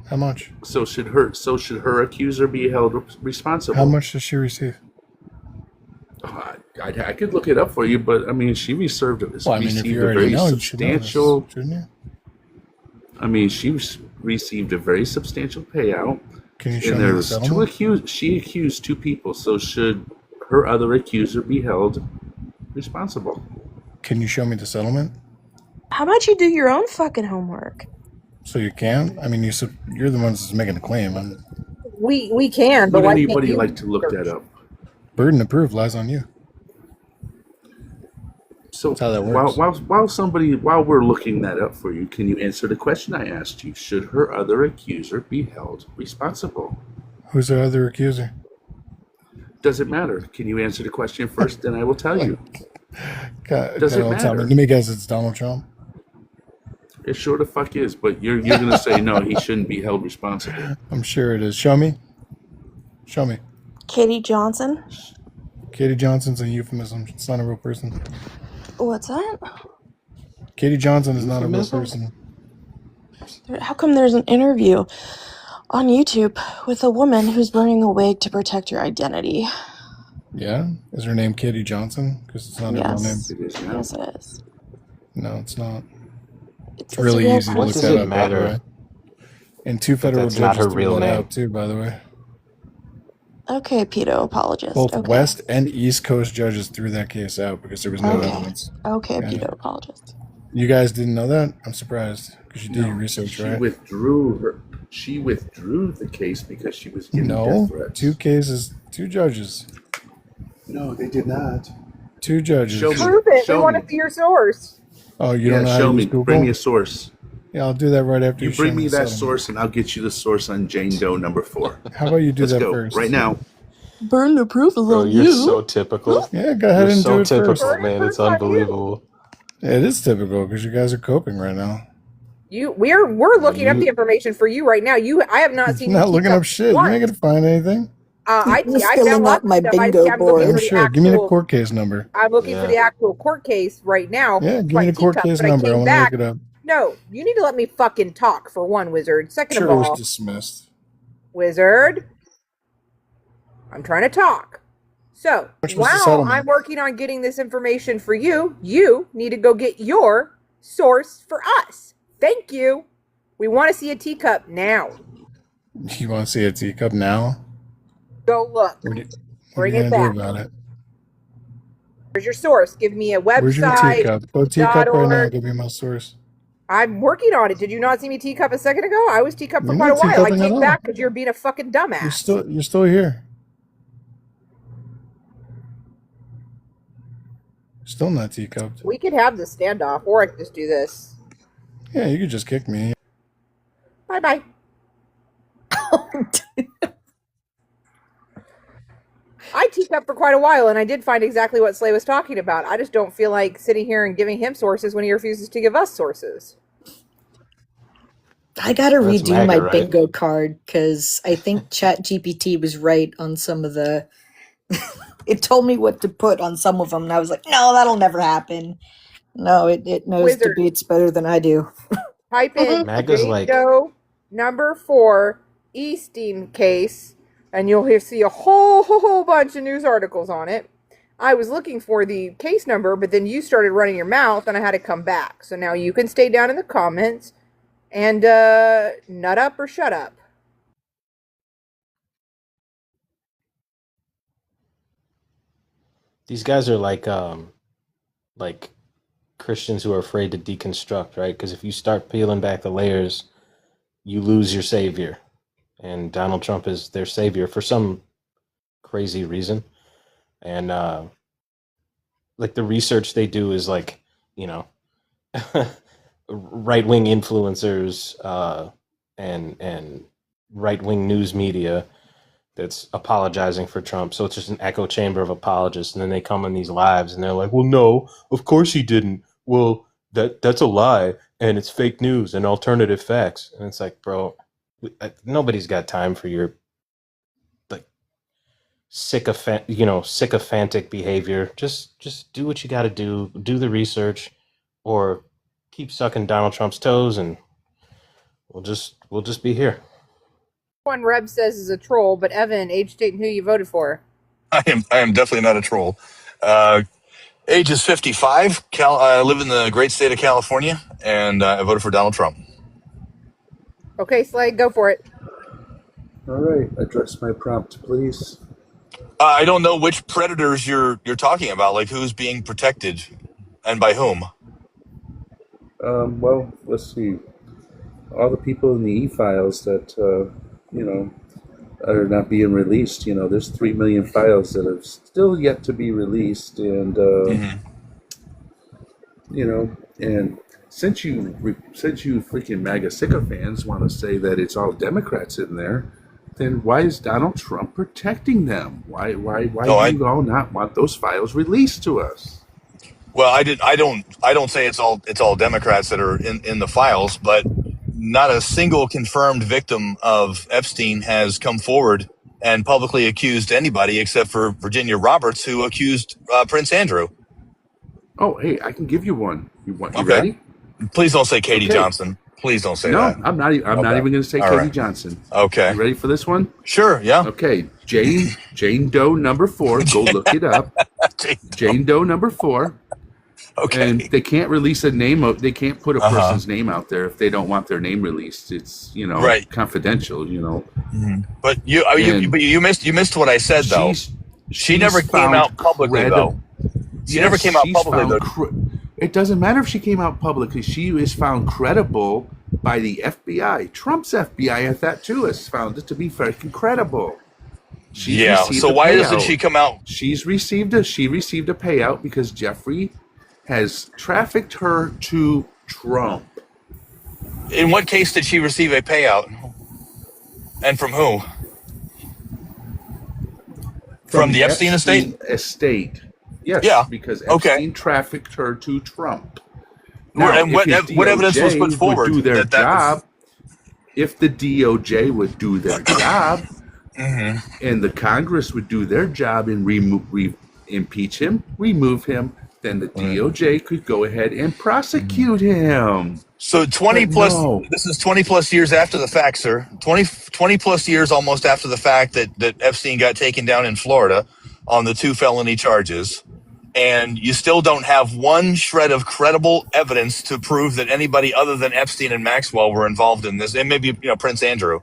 How much? So should her accuser be held responsible? How much does she receive? I could look it up for you, but I mean, she received If you already know, you should know this, shouldn't you? I mean, she received a very substantial payout. Can you show and me there the was settlement? she accused 2 people. So should her other accuser be held responsible? Can you show me the settlement? How about you do your own fucking homework? So you can? I mean, you're the ones that's making the claim. We can, but Would why anybody can't you? like to look that up? Burden of proof lies on you. So That's how that works. while we're looking that up for you, can you answer the question I asked you? Should her other accuser be held responsible? Who's the other accuser? Does it matter? Can you answer the question first? Then I will tell you. Does it matter? Let me guess, it's Donald Trump. It sure the fuck is, but you're going to say no, he shouldn't be held responsible. I'm sure it is. Show me. Katie Johnson? Katie Johnson's a euphemism. It's not a real person. What's that? Katie Johnson is not a real person. How come there's an interview on YouTube with a woman who's wearing a wig to protect her identity? Yeah? Is her name Katie Johnson? Because it's not her real name. It is now. Yes, it is. No, it's not. It's a really real easy to What look does that it up, by the matter? way. And 2 federal That's not judges her threw real that name. out too, by the way. Okay, pedo apologist. Both Okay. West and East Coast judges threw that case out because there was no evidence. Okay, Yeah. pedo apologist. You guys didn't know that? I'm surprised because you did your research, She right? She withdrew the case because she was getting No, death threats. 2 cases, 2 judges, No, they did not. 2 judges. Show me. Prove it. Show We want me. to see your source. Oh, you don't know how show to me. use Google? Bring me a source. Yeah, I'll do that right after You show bring me the that settlement. source, and I'll get you the source on Jane Doe number 4. How about you do Let's that go first? right now. Burn the proof is Bro, on you're you. so typical. Yeah, go ahead You're and so do it typical, first. man. It's unbelievable. Yeah, it is typical because you guys are coping right now. We're looking up the information for you right now. I have not seen. You're not you looking keep up shit. You once. ain't gonna find anything. I was found filling lots out of my stuff. bingo I'm looking Oh for board. the shit! Give me the actual. court case number. I'm looking for Yeah. the actual court case right now. Yeah, give My me the court teacup, case but I number. I came want to back. look it up. No, you need to let me fucking talk for one, Wizard. Second Sure, of it was all, dismissed. Wizard, I'm trying to talk. So Which was the while settlement? I'm working on getting this information for you, you need to go get your source for us. Thank you. We want to see a teacup now. You want to see a teacup now? Go look. What are you Bring gonna it do back. about it? Where's your source? Give me a Where's your website. teacup? Go teacup right now. .org. Give me my source. I'm working on it. Did you not see me teacup a second ago? I was teacup for You're quite a not while. I teacupping at came all. back because you're being a fucking dumbass. You're still here. Still not teacupped. We could have this standoff, or I could just do this. Yeah, you could just kick me. Bye bye. I teacup for quite a while, and I did find exactly what Slay was talking about. I just don't feel like sitting here and giving him sources when he refuses to give us sources. I gotta That's redo Maga, my right? bingo card because I think ChatGPT was right on some of the. It told me what to put on some of them, and I was like, "No, that'll never happen." No, it knows Wizard. debates better than I do. Type in Maga's Jane like- Doe number 4 Easting case, and you'll see a whole bunch of news articles on it. I was looking for the case number, but then you started running your mouth, and I had to come back. So now you can stay down in the comments and nut up or shut up. These guys are like Christians who are afraid to deconstruct, right? Because if you start peeling back the layers, you lose your savior. And Donald Trump is their savior for some crazy reason. And like the research they do is like, right-wing influencers and right-wing news media that's apologizing for Trump. So it's just an echo chamber of apologists. And then they come on these lives and they're like, well, no, of course he didn't. Well, that's a lie and it's fake news and alternative facts. And it's like, bro, nobody's got time for your like sycophantic behavior. Just do what you got to do the research, or keep sucking Donald Trump's toes, and we'll just be here. One Reb says is a troll, but Evan, age, state, and who you voted for. I am definitely not a troll. Age is 55. I live in the great state of California, and I voted for Donald Trump. Okay, Slade, go for it. All right, address my prompt, please. I don't know which predators you're talking about. Like who's being protected, and by whom? Well, let's see. All the people in the e-files that are not being released. There's 3 million files that are still yet to be released, and and since you freaking MAGA sycophants want to say that it's all Democrats in there, then why is Donald Trump protecting them? Why do you all not want those files released to us? Well, I don't say it's all Democrats that are in the files, but not a single confirmed victim of Epstein has come forward and publicly accused anybody except for Virginia Roberts, who accused Prince Andrew. Oh, hey, I can give you one. You Okay. ready? Please don't say Katie Okay. Johnson. Please don't say No, that. I'm not even going to say All Katie right. Johnson. Okay. You ready for this one? Sure, yeah. Okay, Jane Doe number 4. Go look it up. Jane Doe number 4. Okay. And they can't release a name. They can't put a person's name out there if they don't want their name released. It's Right. confidential. But you missed what I said though. She never came out publicly though. She never came out publicly though. It doesn't matter if she came out publicly. She is found credible by the FBI. Trump's FBI at that too has found it to be freaking credible. Yeah. So why doesn't she come out? She received a payout because Jeffrey has trafficked her to Trump. In what case did she receive a payout? And from who? From the Epstein estate. Yes. Yeah. Because Epstein trafficked her to Trump. Now, and what evidence was put forward would do their that job? If the DOJ would do their job, and the Congress would do their job and impeach him, remove him. Then the DOJ could go ahead and prosecute him. So 20 plus, this is 20 plus years after the fact, sir. 20 plus years almost after the fact that Epstein got taken down in Florida on the 2 felony charges. And you still don't have one shred of credible evidence to prove that anybody other than Epstein and Maxwell were involved in this. And maybe, Prince Andrew.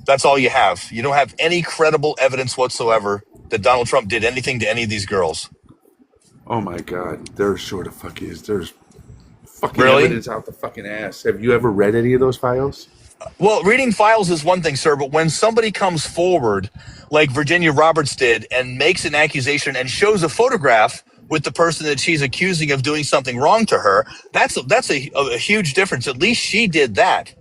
That's all you have. You don't have any credible evidence whatsoever that Donald Trump did anything to any of these girls. Oh my God, there sure the fuck is. There's fucking evidence out the fucking ass. Have you ever read any of those files? Well, reading files is one thing, sir, but when somebody comes forward, like Virginia Roberts did, and makes an accusation and shows a photograph with the person that she's accusing of doing something wrong to her, that's a huge difference. At least she did that.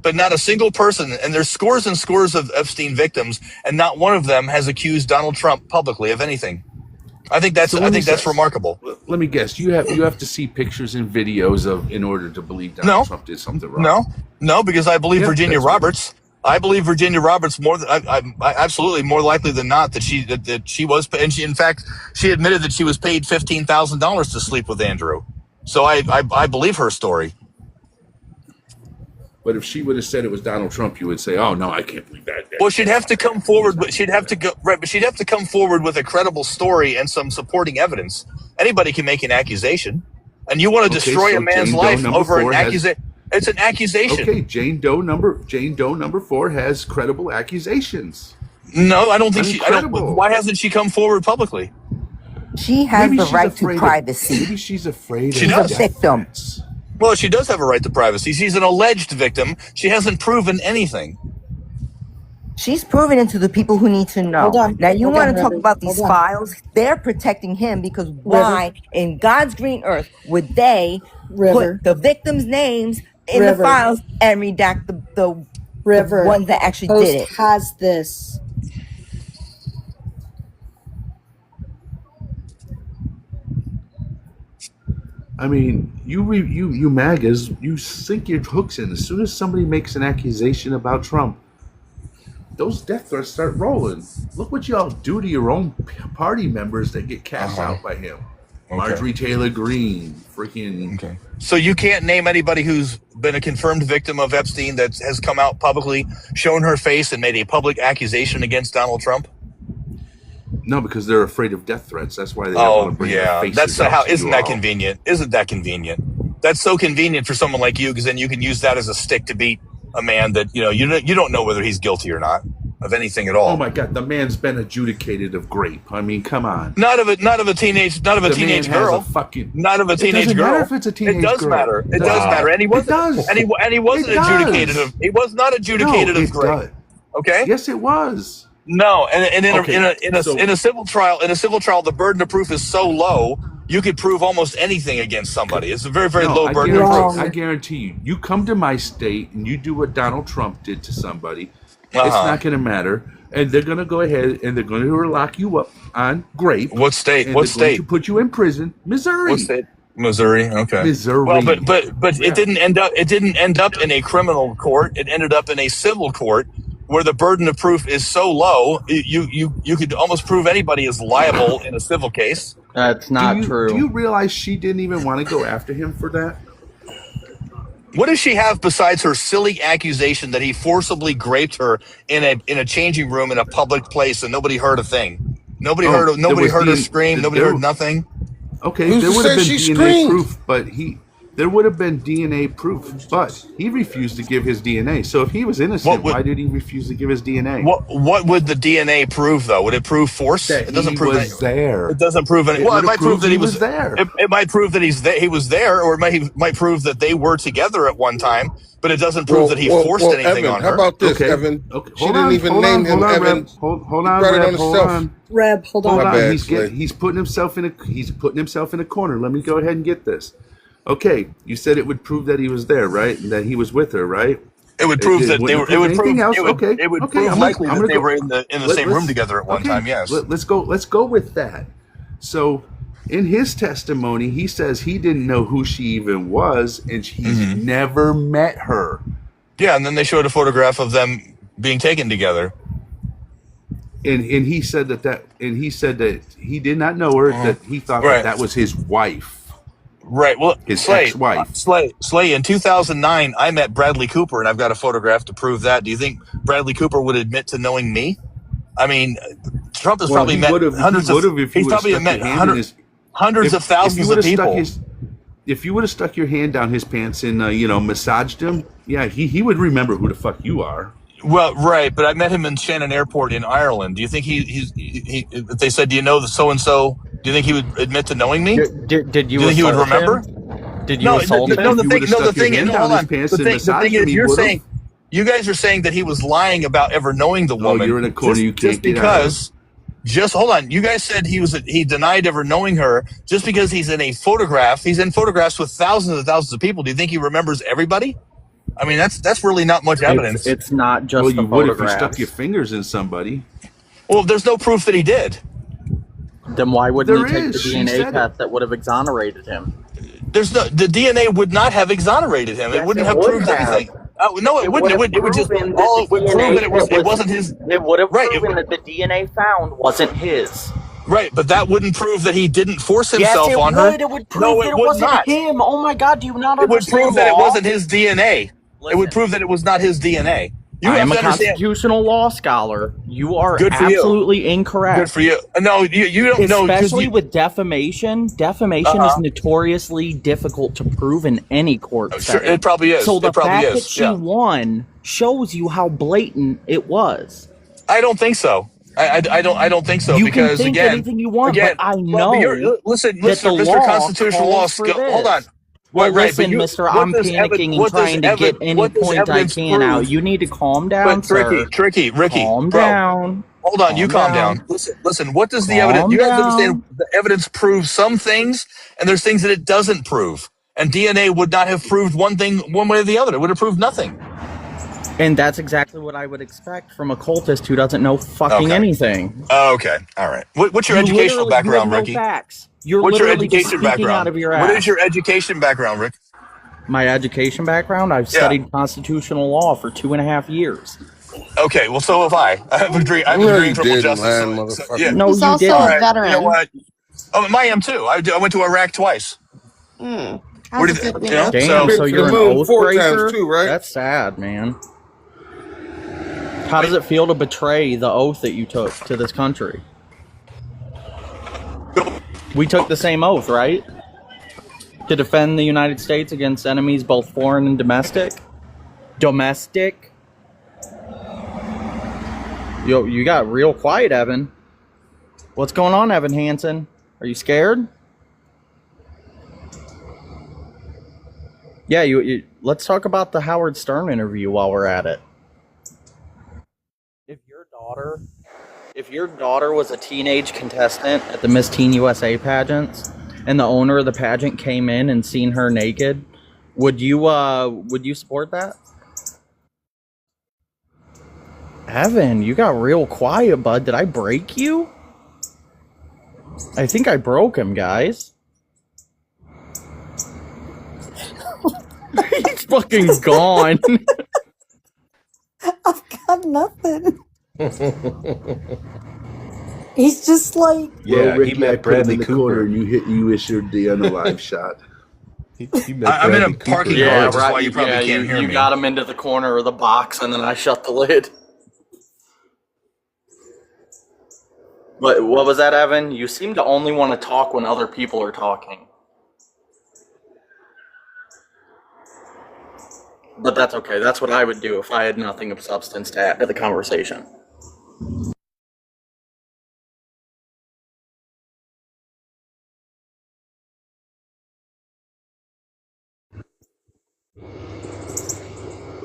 But not a single person, and there's scores and scores of Epstein victims, and not one of them has accused Donald Trump publicly of anything. I think that's remarkable. Let me guess. You have to see pictures and videos in order to believe Donald Trump did something wrong. No, because I believe Virginia Roberts. I believe Virginia Roberts more than I absolutely more likely than not that she was, and she in fact she admitted that she was paid $15,000 to sleep with Andrew. So I believe her story. But if she would have said it was Donald Trump, you would say, "Oh no, I can't believe that." Well, she'd have to come forward, but she'd have to come forward with a credible story and some supporting evidence. Anybody can make an accusation, and you want to destroy a man's life over an accusation. It's an accusation. Okay, Jane Doe number 4 has credible accusations. No, I don't think she. Why hasn't she come forward publicly? She has the right to privacy. Maybe she's afraid. She's a victim. Well, she does have a right to privacy. She's an alleged victim. She hasn't proven anything. She's proven it to the people who need to know. Now, you want to talk about these files? They're protecting him because why in God's green earth would they put the victims' names in the files and redact the ones that actually did it? Has this. I mean, you Magas, you sink your hooks in. As soon as somebody makes an accusation about Trump, those death threats start rolling. Look what y'all do to your own party members that get cast out by him. Okay. Marjorie Taylor Greene, freaking. Okay. So you can't name anybody who's been a confirmed victim of Epstein that has come out publicly, shown her face, and made a public accusation against Donald Trump? No, because they're afraid of death threats. That's why they don't want to bring their faces. That's how. Isn't that convenient? Isn't that convenient? That's so convenient for someone like you, because then you can use that as a stick to beat a man that you don't know whether he's guilty or not of anything at all. Oh my God, the man's been adjudicated of rape. I mean, come on. Not of a teenage girl. Not of a teenage girl. It doesn't matter if it's a teenage girl. It does matter. It does matter. And he wasn't. And he wasn't adjudicated of. He was not adjudicated of rape. Okay. Yes, it was. No, and in a civil trial, the burden of proof is so low, you could prove almost anything against somebody. It's a very, very low burden of proof. I guarantee you, you come to my state and you do what Donald Trump did to somebody, it's not going to matter, and they're going to go ahead and they're going to lock you up on rape. What state? What state? To put you in prison, Missouri. What state? Missouri. Okay. Missouri. Well, but it didn't end up. It didn't end up in a criminal court. It ended up in a civil court, where the burden of proof is so low, you could almost prove anybody is liable in a civil case. That's not true. Do you realize she didn't even want to go after him for that? What does she have besides her silly accusation that he forcibly raped her in a changing room in a public place and nobody heard a thing? Nobody heard her scream. Nobody heard nothing. Okay, there would have been DNA proof, but there would have been DNA proof, but he refused to give his DNA. So if he was innocent, why did he refuse to give his DNA? What would the DNA prove, though? Would it prove force? That it doesn't prove was there. It doesn't prove anything. Well, it might prove that he was there. It might prove that he was there, or it might prove that they were together at one time. But it doesn't prove that he forced anything Evan, on her. How about this, Evan? Okay. She didn't even name him Evan. Hold he on, brought it Reb, on himself. Reb, hold on. Bad, he's putting himself in a corner. Let me go ahead and get this. Okay, you said it would prove that he was there, right? And that he was with her, right? It would prove that they were. It would prove. Okay. It would prove likely that they were in the same room together at one time. Yes. Let's go with that. So, in his testimony, he says he didn't know who she even was, and he's never met her. Yeah, and then they showed a photograph of them being taken together. and he said that he did not know her, that he thought that was his wife. Right. Well, his ex-wife. Slay. In 2009, I met Bradley Cooper, and I've got a photograph to prove that. Do you think Bradley Cooper would admit to knowing me? I mean, Trump has probably met hundreds of thousands of people. If you would have stuck your hand down his pants and massaged him, yeah, he would remember who the fuck you are. Well, right, but I met him in Shannon Airport in Ireland. Do you think if they said, "Do you know the so and so?" Do you think he would admit to knowing me? Did you? Do you think he would remember? Did you assault him? The thing is, you're saying, you guys are saying that he was lying about ever knowing the woman. You're in a corner you can't get out of. Just hold on. You guys said he denied ever knowing her just because he's in a photograph. He's in photographs with thousands and thousands of people. Do you think he remembers everybody? I mean, that's really not much evidence. It's not just you would if you stuck your fingers in somebody. Well, there's no proof that he did. Then why wouldn't he take the DNA test that would have exonerated him? The DNA would not have exonerated him. Yes, it wouldn't have proved anything. No, it wouldn't. It would just prove that it wasn't his. It would have proven that the DNA found wasn't his. Right, but that wouldn't prove that he didn't force himself on her. It would prove that it wasn't him. Oh my God, do you not understand? It would prove that it wasn't his DNA. It would prove that it was not his DNA. I am a constitutional law scholar. You are absolutely incorrect. Good for you. No, you don't know. Especially with defamation. Defamation is notoriously difficult to prove in any court setting. Sure, it probably is. So the fact that she won shows you how blatant it was. I don't think so. I don't think so. You because can think anything you want, but I know. Listen, Mr. Constitutional Law. Hold on. Well, listen, mister, I'm panicking and trying to get any point I can out. You need to calm down, sir. Tricky, Ricky. Calm down. Hold on, you calm down. Listen, what does the evidence... You guys understand the evidence proves some things, and there's things that it doesn't prove. And DNA would not have proved one thing one way or the other. It would have proved nothing. And that's exactly what I would expect from a cultist who doesn't know fucking anything. Okay, all right. What's your educational background, Ricky? Facts. What's your education background? Out of your ass. What is your education background, Rick? My education background? I've studied constitutional law for 2.5 years. Okay, well, so have I. I have a degree in criminal justice. No, he's also a veteran. You know what? Oh, I am too. I went to Iraq twice. Damn, so you're an oath breaker? Too, right? That's sad, man. How does it feel to betray the oath that you took to this country? We took the same oath, right? To defend the United States against enemies both foreign and domestic? Domestic? Yo, you got real quiet, Evan. What's going on, Evan Hansen? Are you scared? Yeah, let's talk about the Howard Stern interview while we're at it. If your daughter was a teenage contestant at the Miss Teen USA pageants, and the owner of the pageant came in and seen her naked, would you support that? Evan, you got real quiet, bud. Did I break you? I think I broke him, guys. He's fucking gone. I've got nothing. He's just like... Yeah, Ricky, he met Bradley Cooper. And you issued the unalive shot. I'm in a parking garage, that's why you probably can't hear me. You got him into the corner of the box, and then I shut the lid. But what was that, Evan? You seem to only want to talk when other people are talking. But that's okay. That's what I would do if I had nothing of substance to add to the conversation.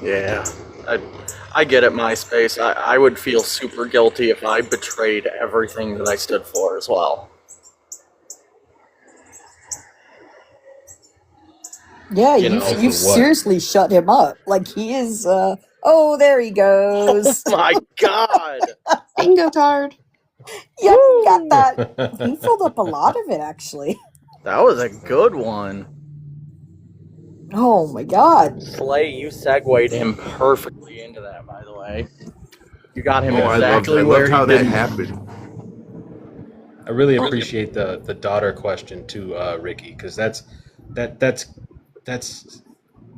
Yeah, I get it, MySpace. I would feel super guilty if I betrayed everything that I stood for as well. Yeah, you seriously shut him up. Like, he is, oh, there he goes. Oh my God. Bingo card. Yeah, you got that. He filled up a lot of it, actually. That was a good one. Oh my God. Slay, you segued him perfectly into that, by the way. You got him I exactly loved where how he that didn't. happened. I really appreciate the daughter question too, Ricky, because that's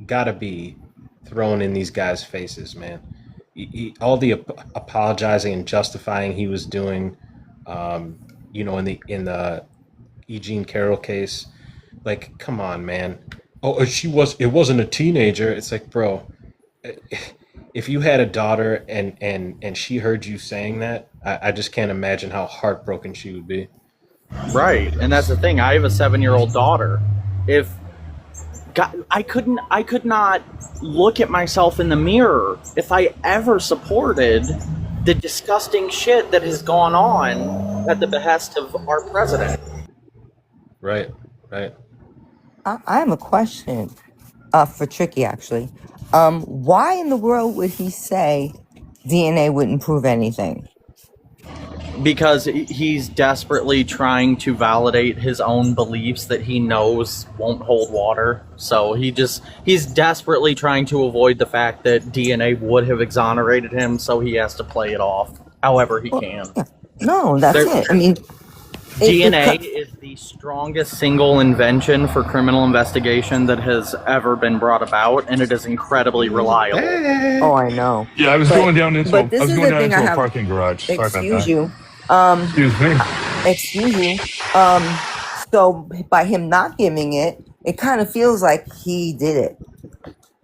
gotta be thrown in these guys' faces, man. All the apologizing and justifying he was doing, in the E. Jean Carroll case, like, come on, man. Oh, it wasn't a teenager. It's like, bro, if you had a daughter and she heard you saying that, I just can't imagine how heartbroken she would be. Right, and that's the thing. I have a 7-year-old daughter. I could not look at myself in the mirror if I ever supported the disgusting shit that has gone on at the behest of our president. Right. I have a question for Tricky, actually. Why in the world would he say DNA wouldn't prove anything? Because he's desperately trying to validate his own beliefs that he knows won't hold water. So he's desperately trying to avoid the fact that DNA would have exonerated him, so he has to play it off however he can. Yeah. No, that's it. I mean, DNA is the strongest single invention for criminal investigation that has ever been brought about, and it is incredibly reliable. Oh, I know. Yeah, I was going down into a a parking garage. Sorry about Excuse that. you. Excuse me. So by him not giving it, it kind of feels like he did it.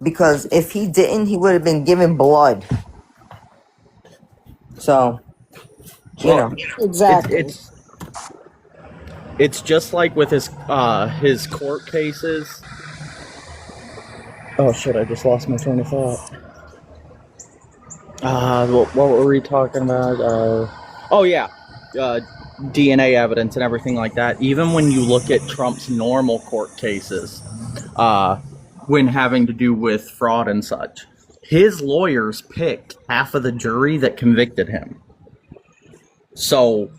Because if he didn't, he would have been given blood. So, Exactly. It's just like with his court cases. Oh shit! I just lost my train of thought. What were we talking about? DNA evidence and everything like that. Even when you look at Trump's normal court cases, when having to do with fraud and such, his lawyers picked half of the jury that convicted him. So,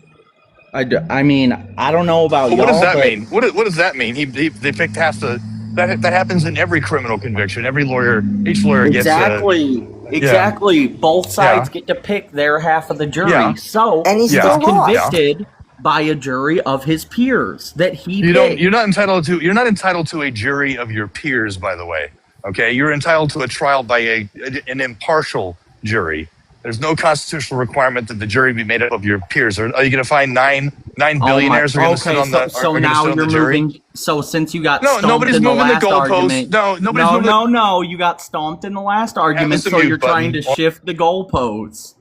I mean, I don't know about Well, y'all. what does that mean? What does that mean? They picked half the. That happens in every criminal conviction. Each lawyer Exactly. Both sides get to pick their half of the jury. Yeah. So and he's still convicted by a jury of his peers that he picked. You're not entitled to a jury of your peers, by the way. Okay, you're entitled to a trial by an impartial jury. There's no constitutional requirement that the jury be made up of your peers. Are you going to find nine billionaires are going to sit on the so are now sit on you're the jury? moving. So since you got nobody's stomped in moving the the last goalposts. argument, No, you got stomped in the last argument, the so mute you're trying to button. shift the goalposts.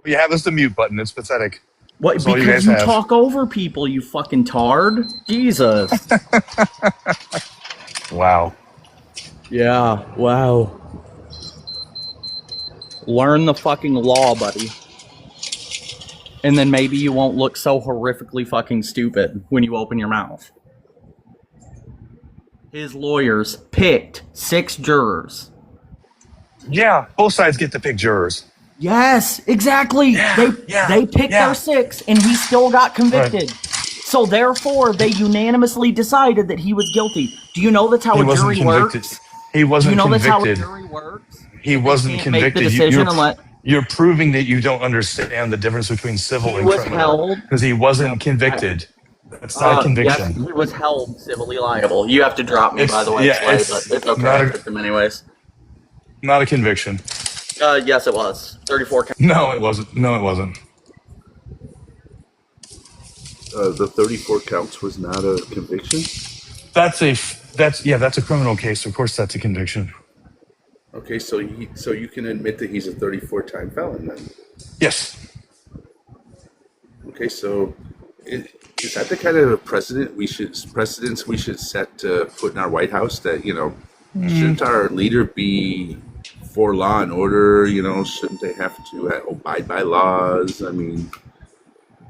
You have the mute button. It's pathetic. What? That's all Because you you guys have. talk over people, you fucking tard. Jesus. Wow. Yeah. Wow. Learn the fucking law, buddy. And then maybe you won't look so horrifically fucking stupid when you open your mouth. His lawyers picked 6 jurors. Yeah, both sides get to pick jurors. Yes, exactly. They picked their 6, and he still got convicted. Right. So therefore, they unanimously decided that he was guilty. Do you know that's how a jury works? He wasn't convicted. Do you know convicted. that's how a jury works? He wasn't convicted. Make the decision and let. You're proving that you don't understand the difference between civil and criminal. Because he wasn't convicted. That's not a conviction. Yes, he was held civilly liable. You have to drop me, by the way. But it's okay. I picked him anyways. Not a conviction. Yes, it was. 34 counts. No, it wasn't. No, it wasn't. The 34 counts was not a conviction? That's a criminal case. Of course, that's a conviction. Okay, so you can admit that he's a 34-time felon then? Yes. Okay, so is that the kind of precedents we should set to put in our White House that, shouldn't our leader be for law and order, shouldn't they have to abide by laws? I mean,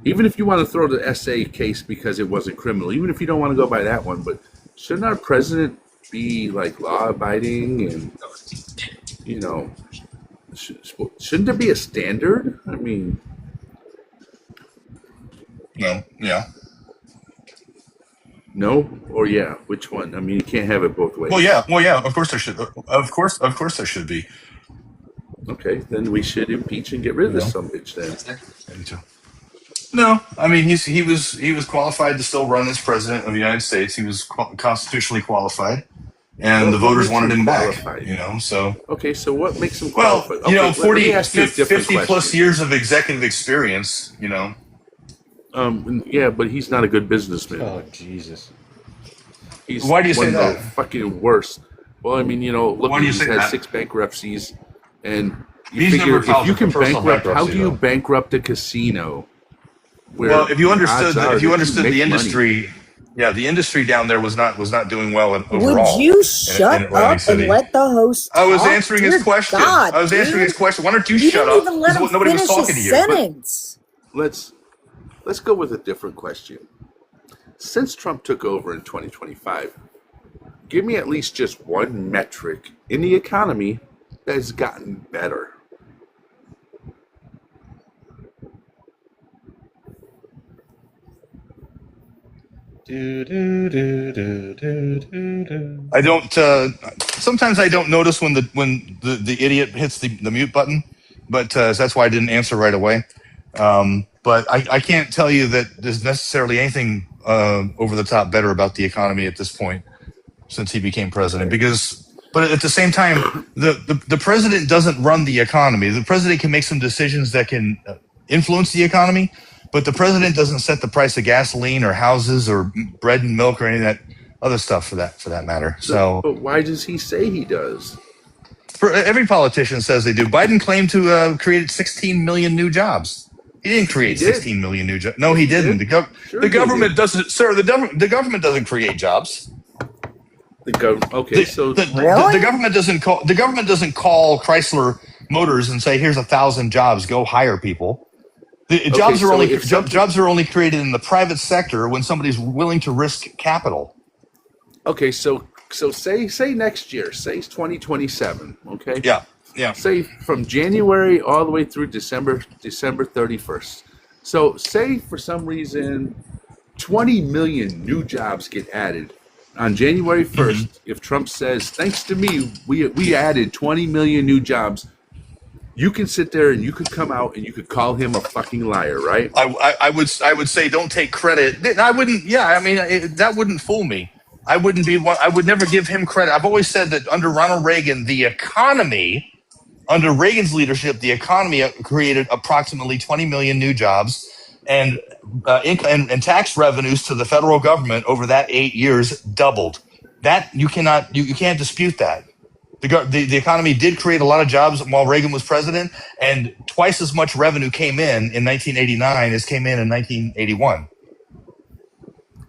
even if you want to throw the SA case because it wasn't criminal, even if you don't want to go by that one, but shouldn't our president be like law abiding and, shouldn't there be a standard? I mean, no, yeah. No or yeah? Which one? I mean, you can't have it both ways. Well, yeah. Of course there should. Of course there should be. Okay, then we should impeach and get rid of this some bitch then. No, I mean he was qualified to still run as president of the United States. He was constitutionally qualified, and the voters wanted him back. So okay. So what makes him well, qualified? Okay, 50 plus years of executive experience. Yeah, but he's not a good businessman. Oh Jesus! He's Why do you say that? Fucking worse. Well, I mean, look, Why do you he's say had that? 6 bankruptcies, and He's figure never filed if you for can personal bankrupt, how bankruptcy, do you though. bankrupt a casino? Well, if you understood the industry, money. yeah, the industry down there was not doing well overall. Would you shut in Atlantic up City. and let the host I was talk? answering Dear his question. God, I was answering his question. Why don't you You shut didn't up? even let him Nobody was finish talking his to you. sentence. Let's go with a different question. Since Trump took over in 2025, give me at least just one metric in the economy that has gotten better. I don't. Sometimes I don't notice when the idiot hits the mute button, but that's why I didn't answer right away. But I can't tell you that there's necessarily anything over the top better about the economy at this point since he became president. But at the same time, the president doesn't run the economy. The president can make some decisions that can influence the economy, but the president doesn't set the price of gasoline or houses or bread and milk or any of that other stuff for that matter. So, but why does he say he does? Every politician says they do. Biden claimed to create 16 million new jobs. He didn't create 16 million new jobs. No, he didn't. The government doesn't, sir. The government doesn't create jobs. The government doesn't call Chrysler Motors and say, "Here's 1,000 jobs. Go hire people." Jobs are only created in the private sector when somebody's willing to risk capital. Okay, so say next year, say 2027. Okay. Yeah. Say from January all the way through December 31st. So say for some reason 20 million new jobs get added on January 1st. If Trump says, "Thanks to me, we added 20 million new jobs," you can sit there and you could come out and you could call him a fucking liar, right? I would say don't take credit. I wouldn't. Yeah, I mean that wouldn't fool me. I wouldn't be one. I would never give him credit. I've always said that under Ronald Reagan, under Reagan's leadership, the economy created approximately 20 million new jobs, and tax revenues to the federal government over that 8 years doubled. That you can't dispute that. The economy did create a lot of jobs while Reagan was president, and twice as much revenue came in 1989 as came in 1981.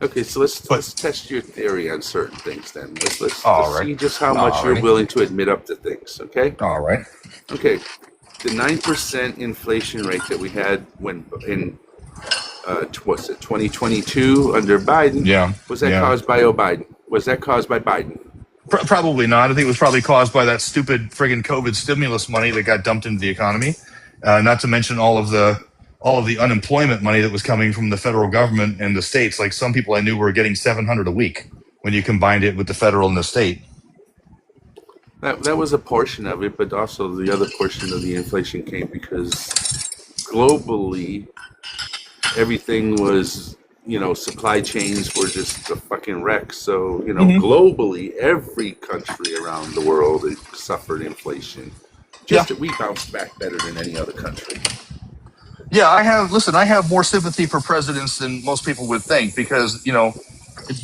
Okay, so let's test your theory on certain things then. Let's see just how All much you're righty. willing to admit up to things, okay? All right. Okay, the 9% inflation rate that we had when in 2022 under Biden, was that caused by Biden? Was that caused by Biden? Probably not. I think it was probably caused by that stupid friggin' COVID stimulus money that got dumped into the economy. Not to mention all of the unemployment money that was coming from the federal government and the states. Like some people I knew were getting $700 a week when you combined it with the federal and the state. That was a portion of it, but also the other portion of the inflation came because globally everything was, supply chains were just a fucking wreck. So, globally, every country around the world suffered inflation. Just that we bounced back better than any other country. Yeah, I have more sympathy for presidents than most people would think because,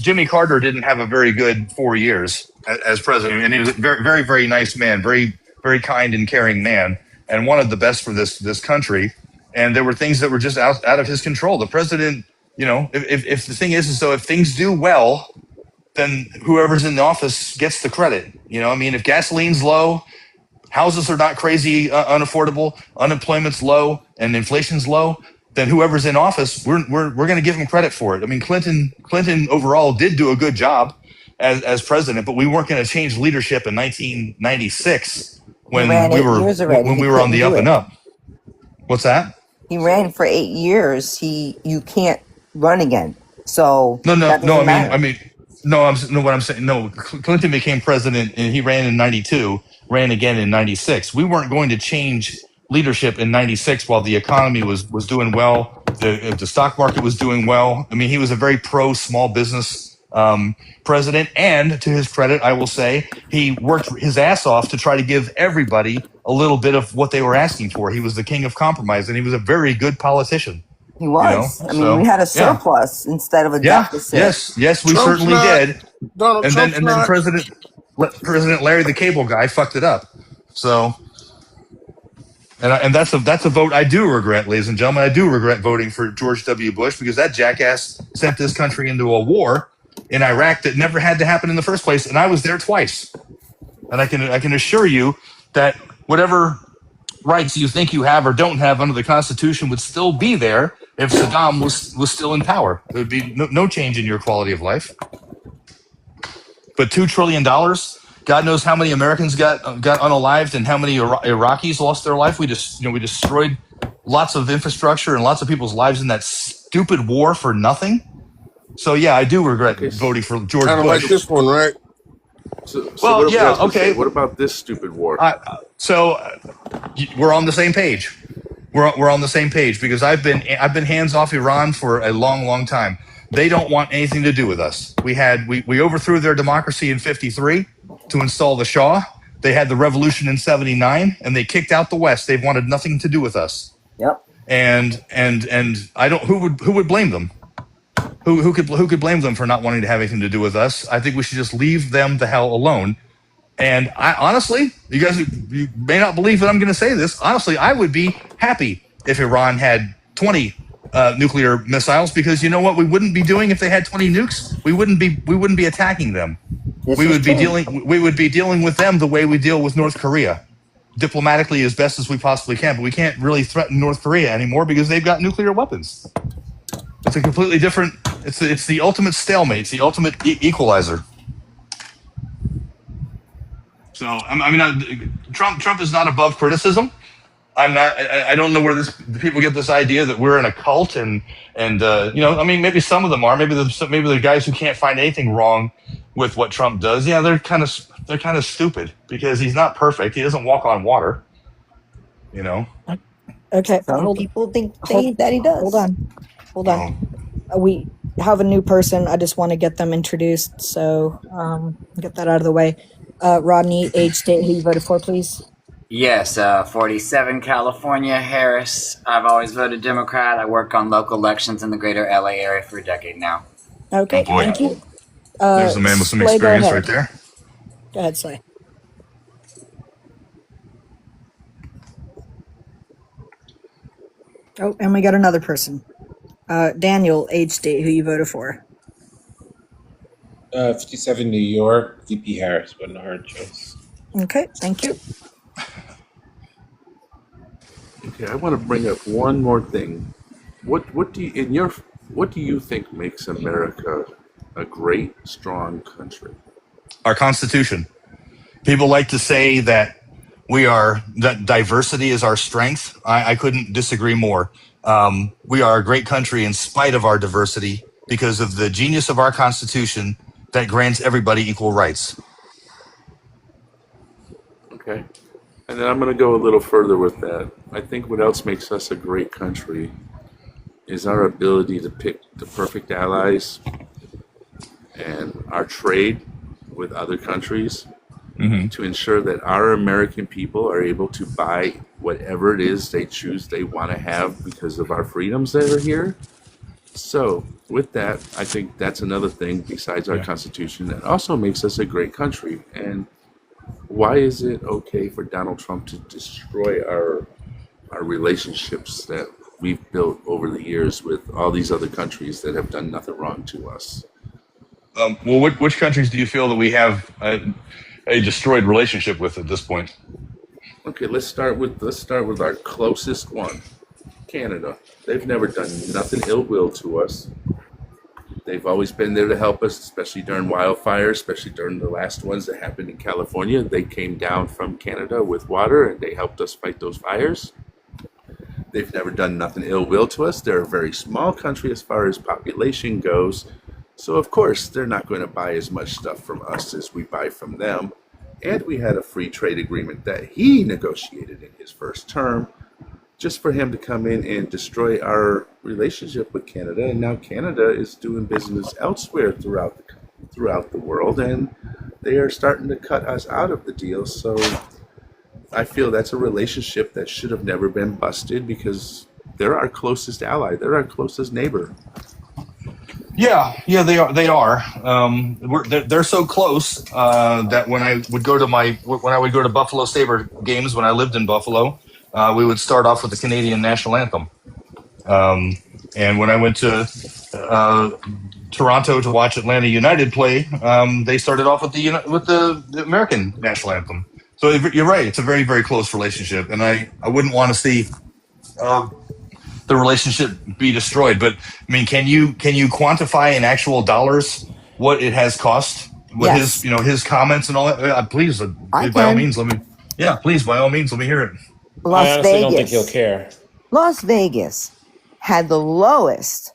Jimmy Carter didn't have a very good 4 years as president. And he was a very, very, very nice man, very, very kind and caring man, and wanted the best for this country. And there were things that were just out of his control. The president, if the thing is though, if things do well, then whoever's in the office gets the credit. If gasoline's low, houses are not crazy unaffordable, unemployment's low, and inflation's low, then whoever's in office, we're going to give him credit for it. I mean, Clinton overall did do a good job as president, but we weren't going to change leadership in 1996 when we were on the up and up. What's that? He ran for 8 years. You can't run again. So No. I mean, No, what I'm saying. No, Clinton became president, and he ran in '92, ran again in '96. We weren't going to change leadership in '96 while the economy was doing well. The stock market was doing well. I mean, he was a very pro small business president, and to his credit, I will say he worked his ass off to try to give everybody a little bit of what they were asking for. He was the king of compromise, and he was a very good politician. He was. You know? I mean, we had a surplus instead of a deficit. Yes, we Trump's certainly did. Donald And Trump's then not. President Larry the Cable Guy fucked it up. So, and that's a vote I do regret, ladies and gentlemen. I do regret voting for George W. Bush because that jackass sent this country into a war in Iraq that never had to happen in the first place, and I was there twice. And I can assure you that whatever rights you think you have or don't have under the Constitution would still be there if Saddam was still in power. There would be no change in your quality of life. But $2 trillion, God knows how many Americans got unalived and how many Iraqis lost their life. We destroyed lots of infrastructure and lots of people's lives in that stupid war for nothing. So yeah, I do regret voting for George Kind of Bush. like this one, right? What about this stupid war? We're on the same page. We're on the same page because I've been hands off Iran for a long time. They don't want anything to do with us. We overthrew their democracy in '53 to install the Shah. They had the revolution in '79 and they kicked out the West. They've wanted nothing to do with us. Yep. And I don't. Who would blame them? Who could blame them for not wanting to have anything to do with us? I think we should just leave them the hell alone. And I honestly, you may not believe that I'm going to say this. Honestly, I would be happy if Iran had 20 nuclear missiles, because you know what we wouldn't be doing if they had 20 nukes? We wouldn't be attacking them. We would be dealing with them the way we deal with North Korea, diplomatically as best as we possibly can. But we can't really threaten North Korea anymore because they've got nuclear weapons. It's a completely different. It's the ultimate stalemate. It's the ultimate equalizer. So I mean, Trump is not above criticism. I'm not. I don't know where people get this idea that we're in a cult, and I mean, maybe some of them are. Maybe the guys who can't find anything wrong with what Trump does. Yeah, they're kind of stupid because he's not perfect. He doesn't walk on water. Okay. Some people think that he does. Hold on. We have a new person. I just want to get them introduced. So get that out of the way. Rodney, age, state, who you voted for, please. Yes, 47 California, Harris. I've always voted Democrat. I work on local elections in the greater LA area for a decade now. Okay, thank you. There's a man with some experience right there. Go ahead, Slay. Oh, and we got another person. Daniel, age, state, who you voted for. 57 New York, VP Harris, wasn't a hard choice. Okay, thank you. Okay, I want to bring up one more thing. What do you think makes America a great, strong country? Our Constitution. People like to say that that diversity is our strength. I couldn't disagree more. We are a great country in spite of our diversity because of the genius of our Constitution that grants everybody equal rights. Okay. And then I'm going to go a little further with that. I think what else makes us a great country is our ability to pick the perfect allies and our trade with other countries to ensure that our American people are able to buy whatever it is they choose they want to have because of our freedoms that are here. So with that, I think that's another thing besides our Constitution that also makes us a great country. And why is it okay for Donald Trump to destroy our relationships that we've built over the years with all these other countries that have done nothing wrong to us? Well, which countries do you feel that we have a destroyed relationship with at this point? Okay, let's start with our closest one, Canada. They've never done nothing ill will to us. They've always been there to help us, especially during wildfires, especially during the last ones that happened in California. They came down from Canada with water and they helped us fight those fires. They've never done nothing ill will to us. They're a very small country as far as population goes, So, of course, they're not going to buy as much stuff from us as we buy from them. And we had a free trade agreement that he negotiated in his first term just for him to come in and destroy our relationship with Canada. And now Canada is doing business elsewhere throughout the world, and they are starting to cut us out of the deal. So I feel that's a relationship that should have never been busted because they're our closest ally. They're our closest neighbor. Yeah, they are. They're so close that when I would go to Buffalo Sabre games when I lived in Buffalo, we would start off with the Canadian national anthem. And when I went to Toronto to watch Atlanta United play, they started off with the American national anthem. So you're right; it's a very, very close relationship, and I wouldn't want to see the relationship be destroyed. But I mean, can you quantify in actual dollars what it has cost? What his comments and all that? Please, by all means, let me hear it. Las I honestly Vegas. don't think he'll care. Las Vegas had the lowest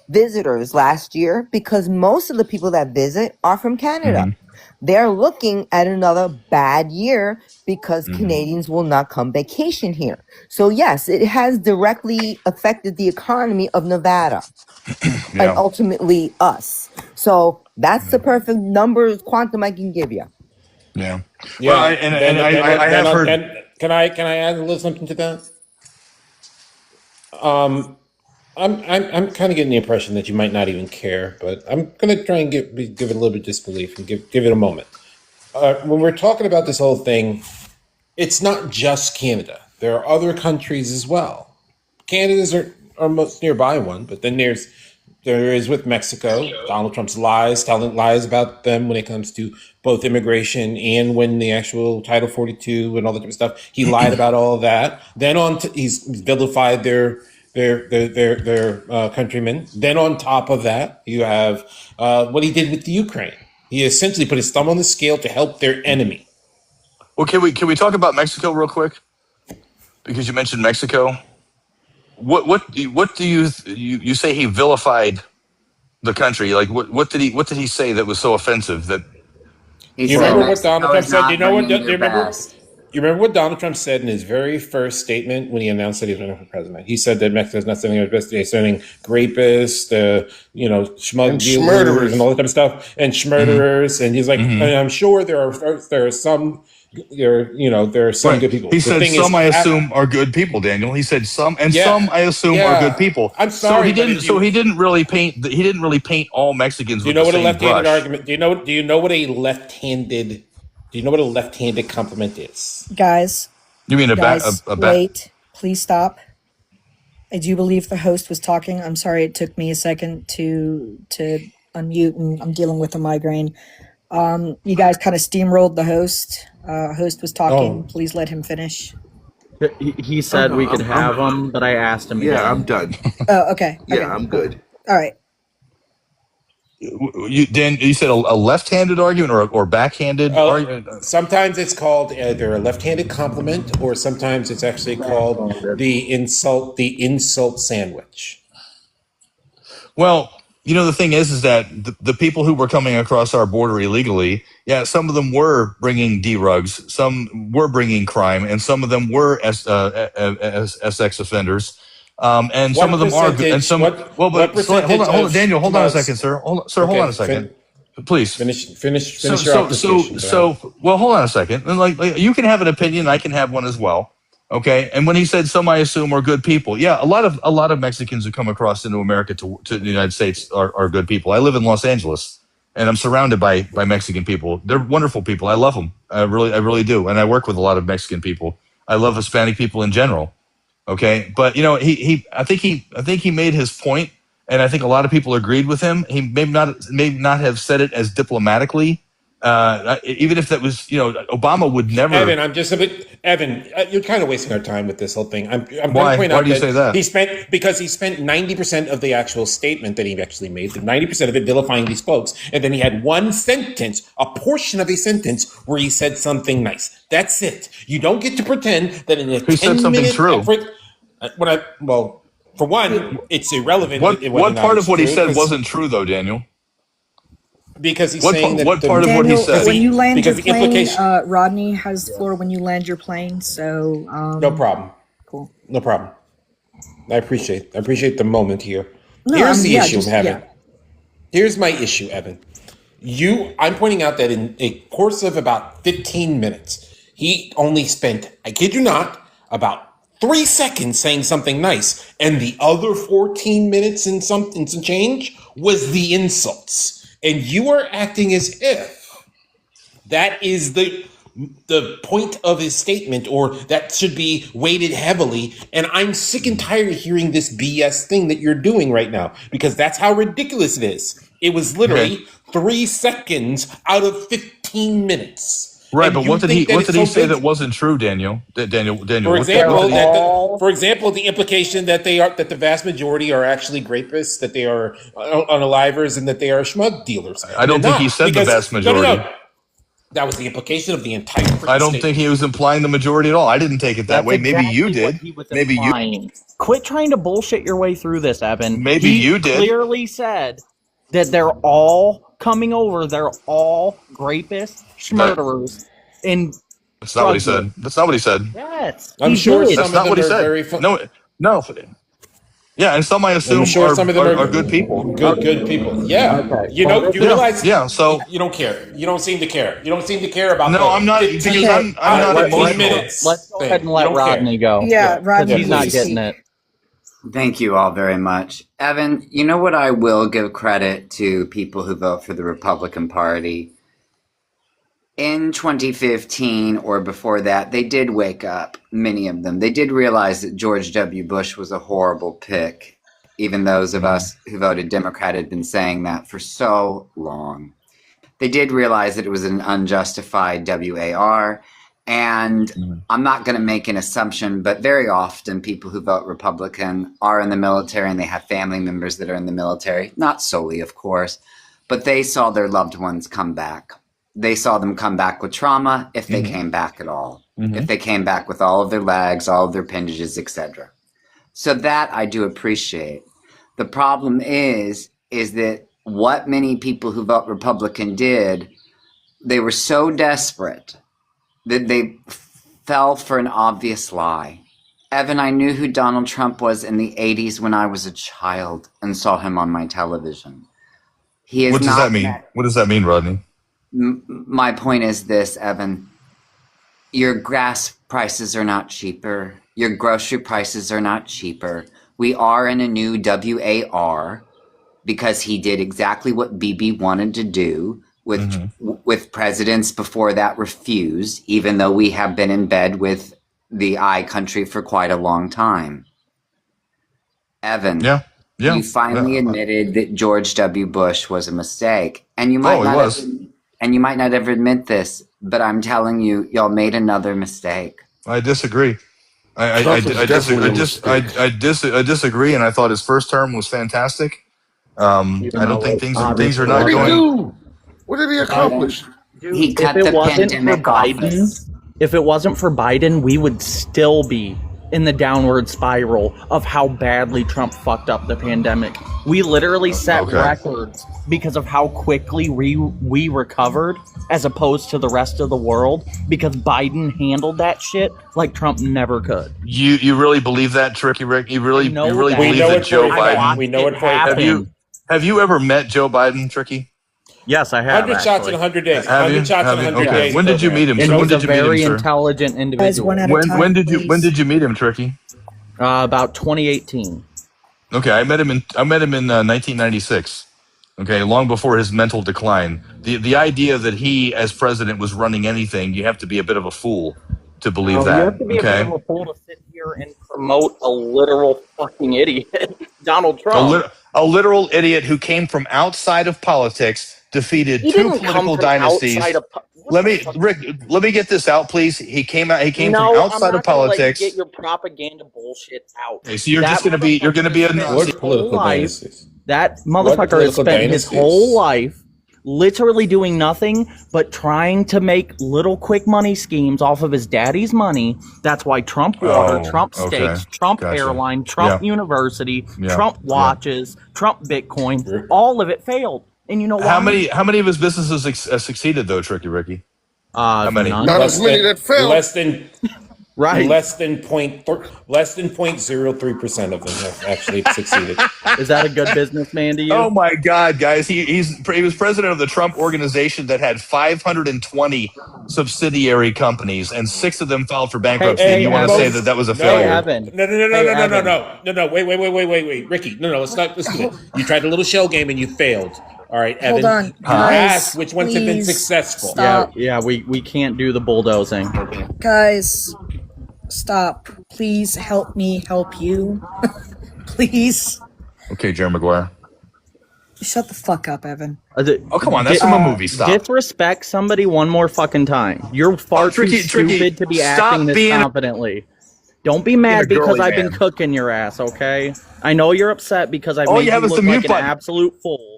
visitors last year because most of the people that visit are from Canada. Mm-hmm. They're looking at another bad year because Canadians will not come vacation here. So yes, it has directly affected the economy of Nevada and ultimately us. So that's the perfect numbers quantum I can give you. Yeah. Yeah. Well, I have heard. Can I add a little something to that? I'm kind of getting the impression that you might not even care, but I'm going to try and give it a little bit of disbelief and give it a moment. When we're talking about this whole thing, it's not just Canada. There are other countries as well. Canada's are most nearby one, but then there is with Mexico. Donald Trump's telling lies about them when it comes to both immigration and when the actual Title 42 and all that type of stuff. He lied about all of that. Then he's vilified their countrymen. Then on top of that, you have what he did with the Ukraine. He essentially put his thumb on the scale to help their enemy. Well, can we talk about Mexico real quick? Because you mentioned Mexico. What do you say he vilified the country? Like what did he say that was so offensive that? You remember what Donald Trump said? You remember what Donald Trump said in his very first statement when he announced that he was running for president? He said that Mexico is not sending they're sending rapists, smug dealers, and all that type of stuff, and schmurderers. And he's like, I'm sure there are some. There are some good people. He said some I assume are good people, Daniel. He said some I assume are good people. I'm sorry. So he didn't really paint all Mexicans with the same left-handed brush. argument? Do you know what a left-handed compliment is? Guys. You mean wait, please stop. I do believe the host was talking. I'm sorry it took me a second to unmute, and I'm dealing with a migraine. You guys kind of steamrolled the host. Host was talking. Please let him finish. He said we could have him, but I asked him. Yeah, I'm done. Oh, okay. Yeah, I'm good. All right. Dan, you said a left-handed argument or backhanded argument? Sometimes it's called either a left-handed compliment, or sometimes it's actually called the insult sandwich. Well, the thing is that the people who were coming across our border illegally, some of them were bringing D-rugs, some were bringing crime, and some of them were SX offenders. And some of them are good. And some, hold on, Daniel, hold on a second, sir. Hold on a second. Please. Finish your obfuscation. Well, hold on a second. And like you can have an opinion, I can have one as well. Okay. And when he said some I assume are good people, a lot of Mexicans who come across into America to the United States are good people. I live in Los Angeles and I'm surrounded by Mexican people. They're wonderful people. I love them. I really do. And I work with a lot of Mexican people. I love Hispanic people in general. Okay. But I think he made his point, and I think a lot of people agreed with him. He may not have said it as diplomatically. Even if that was, Obama would never. Evan, you're kind of wasting our time with this whole thing. I'm Why? Point Why out do you say that? He spent 90% of the actual statement that he actually made, 90% of it vilifying these folks, and then he had one sentence, a portion of a sentence where he said something nice. That's it. You don't get to pretend that in a 10-minute. He said something true. For one, it's irrelevant. What part of what he said wasn't true, though, Daniel? because he's What saying that what part of what he Daniel, said? when you land your because the plane, implication. Rodney has the floor when you land your plane. So No problem. Cool. No problem. I appreciate the moment here. No, Here's the yeah, issue, Evan. Here's my issue, Evan. I'm pointing out that in a course of about 15 minutes, he only spent, I kid you not, about 3 seconds saying something nice, and the other 14 minutes and some change was the insults. And you are acting as if that is the point of his statement, or that should be weighted heavily. And I'm sick and tired of hearing this BS thing that you're doing right now, because that's how ridiculous it is. It was literally 3 seconds out of 15 minutes. Right, And but you what did think he that say big? that wasn't true, Daniel? Daniel. For example, the implication that the vast majority are actually rapists, that they are unalivers, and that they are schmug dealers. I don't think he said the vast majority. No. That was the implication of the entire. I don't think he was implying the majority at all. I didn't take it that way. Maybe you did. Maybe you. Quit trying to bullshit your way through this, Evan. Maybe you did. He clearly said that they're all coming over. They're all rapists, murderers, and that's not what he said. That's not what he said. Yes, I'm sure some that's of not them what he are said. very No. Yeah, and some I assume are good people. Good people. Yeah. Okay. You realize. Yeah. So you don't care. You don't seem to care. You don't seem to care about. No, I'm not. Because I'm not emotional. Let's go ahead and let Rodney go. Yeah, Rodney. He's not getting it. Thank you all very much. Evan, you know what, I will give credit to people who vote for the Republican Party. In 2015 or before that, they did wake up, many of them. They did realize that George W. Bush was a horrible pick, even those of us who voted Democrat had been saying that for so long. They did realize that it was an unjustified WAR, and I'm not going to make an assumption, but very often people who vote Republican are in the military and they have family members that are in the military. Not solely, of course, but they saw their loved ones come back. They saw them come back with trauma, if they came back at all. If they came back with all of their legs, all of their appendages, etc. So that I do appreciate. The problem is that what many people who vote Republican did, they were so desperate that they fell for an obvious lie. Evan, I knew who Donald Trump was in the 80s when I was a child and saw him on my television. What does that mean? What does that mean, Rodney? My point is this, Evan. Your gas prices are not cheaper. Your grocery prices are not cheaper. We are in a new WAR because he did exactly what Bibi wanted to do with presidents before that refused, even though we have been in bed with the I country for quite a long time. Evan, you finally admitted that George W. Bush was a mistake, and you might not ever admit this, but I'm telling you, y'all made another mistake. I disagree. I disagree, and I thought his first term was fantastic. I don't think things are not going. What did he accomplish? He cut the pandemic off. If it wasn't for Biden, we would still be in the downward spiral of how badly Trump fucked up the pandemic. We literally set records because of how quickly we recovered as opposed to the rest of the world because Biden handled that shit like Trump never could. You really believe that, Tricky Rick? You really believe that Joe Biden? We know it for a fact. Have you ever met Joe Biden, Tricky? Yes, I have. 100 shots in 100 days. Have 100 you? shots in 100 days. When did you meet him? And When he's did you a meet him, very sir? intelligent individual. When did you meet him, Tricky? About 2018. Okay, I met him in 1996. Okay, long before his mental decline. The idea that he, as president, was running anything, you have to be a bit of a fool to believe that. You have to be a bit of a fool to sit here and promote a literal fucking idiot, Donald Trump. A literal idiot who came from outside of politics, defeated two political dynasties. Let me get this out, please. He came from outside of politics. Get your propaganda bullshit out. Okay, so you're going to be a political dynasties. That motherfucker has spent his whole life literally doing nothing but trying to make little quick money schemes off of his daddy's money. That's why Trump Water, Trump Steaks, Trump Airline, Trump University, Trump Watches, Trump Bitcoin, all of it failed. And you know why? How many of his businesses succeeded though, Tricky Ricky? How many? Not as many that failed. Less than right. Less than 0.03% of them have actually succeeded. Is that a good businessman to you? Oh my God, guys! He was president of the Trump organization that had 520 subsidiary companies, and 6 of them filed for bankruptcy. Hey, and you want to say that was a failure? Evan. No. Wait. Ricky, no. Let's do it. You tried a little shell game and you failed. All right, Evan. Hold on, Ask which ones have been successful. Stop. Yeah, we can't do the bulldozing. Guys, stop. Please help me help you. Please. Okay, Jerry Maguire. Shut the fuck up, Evan. Oh, come on. That's from a movie. Stop. Disrespect somebody one more fucking time. You're far too stupid to be acting this confidently. Don't be mad because I've been cooking your ass, okay? I know you're upset because I've made you look like an absolute fool.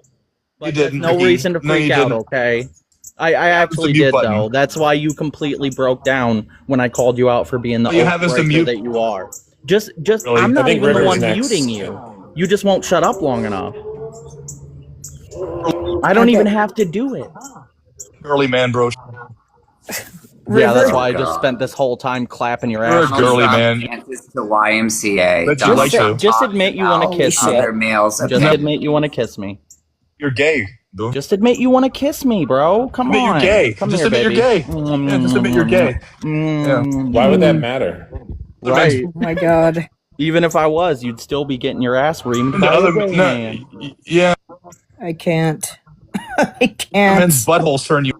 But there's no reason to freak out, okay? I actually did, though. That's why you completely broke down when I called you out for being the overrated that you are. Just really? I'm not even the one muting you. You just won't shut up long enough. I don't even have to do it. Girly man, bro. Yeah, that's why I just spent this whole time clapping your ass. You're a girly man. Kansas to YMCA. Just admit you want to kiss me. Just admit you want to kiss me. You're gay, dude. Just admit you want to kiss me, bro. Come on. You're gay. Come just here, admit baby. you're gay. Yeah, just admit you're gay. Yeah. Why would that matter? Right. Oh my God. Even if I was, you'd still be getting your ass reamed by a gay man. Yeah. I can't. I can't. Men's buttholes turn you.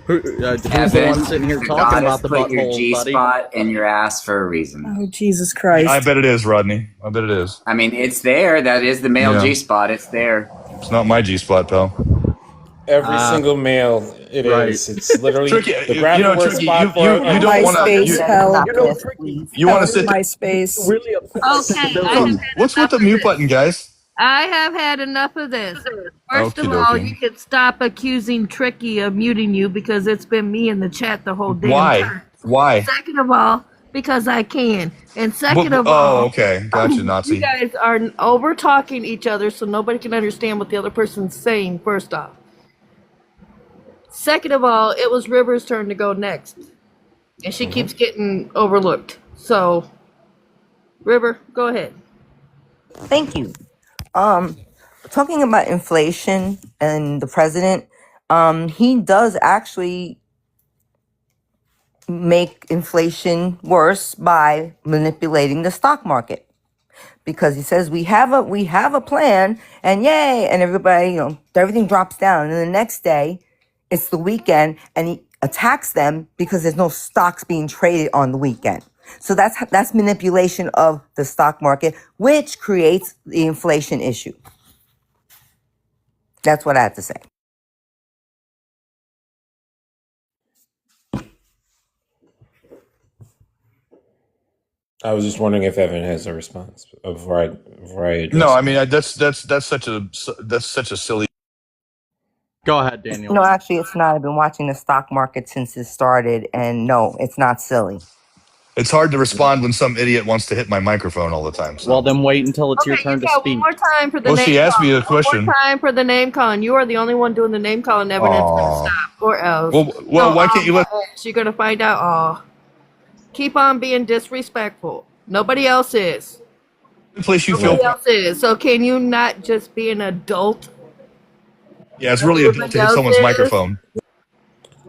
Who's the one sitting here talking about the put your butthole, G-spot in your ass for a reason. Oh, Jesus Christ. I bet it is, Rodney. I bet it is. I mean, it's there. That is the male G-spot. It's there. It's not my G-spot, pal. Every single male, it is. It's literally the graphic word spot for it. You don't want to. You want to sit. MySpace. Really Okay. What's with the mute button, guys? I have had enough of this. First of all, Okey-dokey. you could stop accusing Tricky of muting you because it's been me in the chat the whole damn Why? time. Why? Second of all, because I can. And second of all, oh, okay. Gotcha, Nazi. you guys are over talking each other so nobody can understand what the other person's saying, first off. Second of all, it was River's turn to go next. And she keeps getting overlooked. So, River, go ahead. Thank you. Talking about inflation and the president, he does actually make inflation worse by manipulating the stock market, because he says we have a plan and yay, and everybody, everything drops down, and the next day it's the weekend and he attacks them because there's no stocks being traded on the weekend. So that's manipulation of the stock market, which creates the inflation issue. That's what I have to say. I was just wondering if Evan has a response before I address. No, I mean that's such a silly. Go ahead, Daniel. No, actually, it's not. I've been watching the stock market since it started, and no, it's not silly. It's hard to respond when some idiot wants to hit my microphone all the time. So. Well, then wait until it's your turn to speak. One more time for the Well, name she asked me a calling. question. One more time for the name calling. You are the only one doing the name calling. Evan, it's going to stop. Or else. Well, why can't you let? You're going to find out. Oh, keep on being disrespectful. Nobody else is. Place you Nobody feel. else is. So can you not just be an adult? Yeah, it's really adult to hit someone's microphone.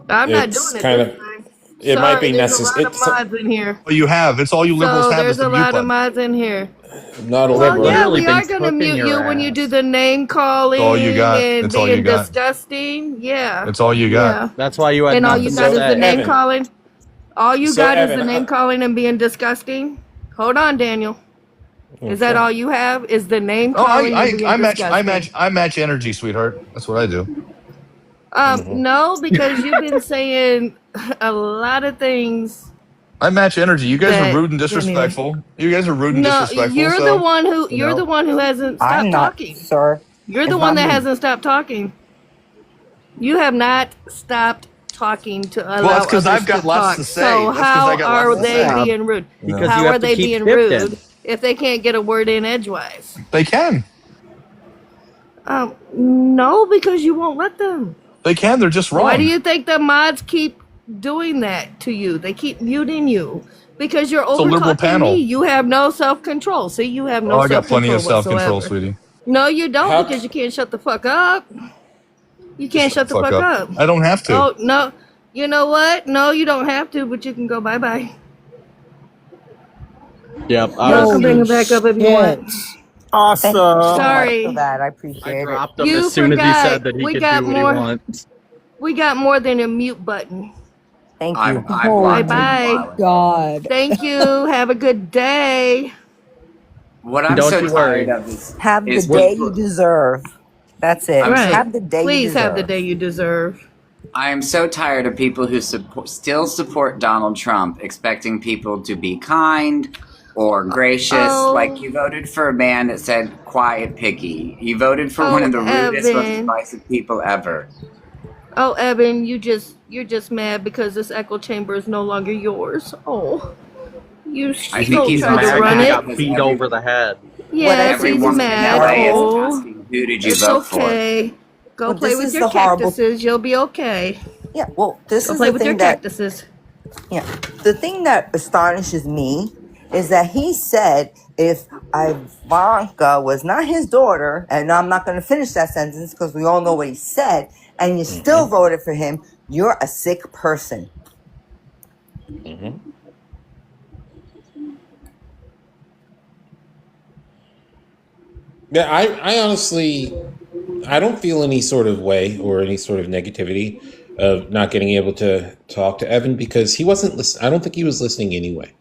I'm not It's doing it. kind this of- time. It might be There's necessary. a lot of mods in here. Well, you have. It's all you liberals So have there's is the a mute lot of button. mods in here. Not a Well, liberal. yeah, Really we been are going to cooking mute your you when ass. you do the name calling all you got. and It's all you being got. disgusting. Yeah. It's all you got. Yeah. That's why you had And all nothing you to got is the say. name Evan. calling. All you So, got is Evan, the name calling and being disgusting. Hold on, Daniel. Is that all you have? Is the name Oh, calling and being I disgusting? match energy, sweetheart. That's what I do. No, because you've been saying a lot of things. I match energy. You guys That- are rude and disrespectful. You guys are rude and No, disrespectful. you're so, the one who you you're know. the one who hasn't stopped I'm not, talking. sir. You're the It's one not that me. hasn't stopped talking. You have not stopped talking to allow Well, it's 'cause others I've got to lots talk. to say. So That's 'cause how I got are lots to they say. being rude? Because How you have are to they keep being shifting. rude if they can't get a word in edgewise? They can. No, because you won't let them. They can. They're just wrong. Why do you think the mods keep doing that to you? They keep muting you because you're It's a liberal over panel. me. You have no self-control. See, you have no I got self-control plenty of self-control, whatsoever. sweetie. No, you don't, because you can't shut the fuck up. You can't shut the fuck up. I don't have to. Oh, no. You know what? No, you don't have to, but you can go bye-bye. Yep. You can bring it back up if you want. Awesome. Sorry. For that. I appreciate dropped it. him as soon as he said that he could do what he wants. We got more than a mute button. Thank you. Bye-bye. God. Thank you. Have a good day. What I'm Don't so you tired worry. of is Have the is day you deserve. That's it. Right. Have the day Please you deserve. have the day you deserve. I am so tired of people who still support Donald Trump, expecting people to be kind or gracious. Oh. Like, you voted for a man that said quiet picky. You voted for one of the rudest, most Evan. divisive people ever. Oh, Evan, you're just mad because this echo chamber is no longer yours. Oh, you I still think he's tried to mad run because it. Got beat over the head. Yes, every he's woman mad. in LA is Oh, asking, who did you it's vote for? okay. Go Well, play this with is your the horrible- cactuses. You'll be okay. Yeah, well, this Go is play the with your thing that cactuses. Yeah. The thing that astonishes me is that he said if Ivanka was not his daughter, and I'm not going to finish that sentence because we all know what he said, and you still voted for him, you're a sick person. Yeah, I honestly, I don't feel any sort of way or any sort of negativity of not getting able to talk to Evan because he wasn't listening. I don't think he was listening anyway.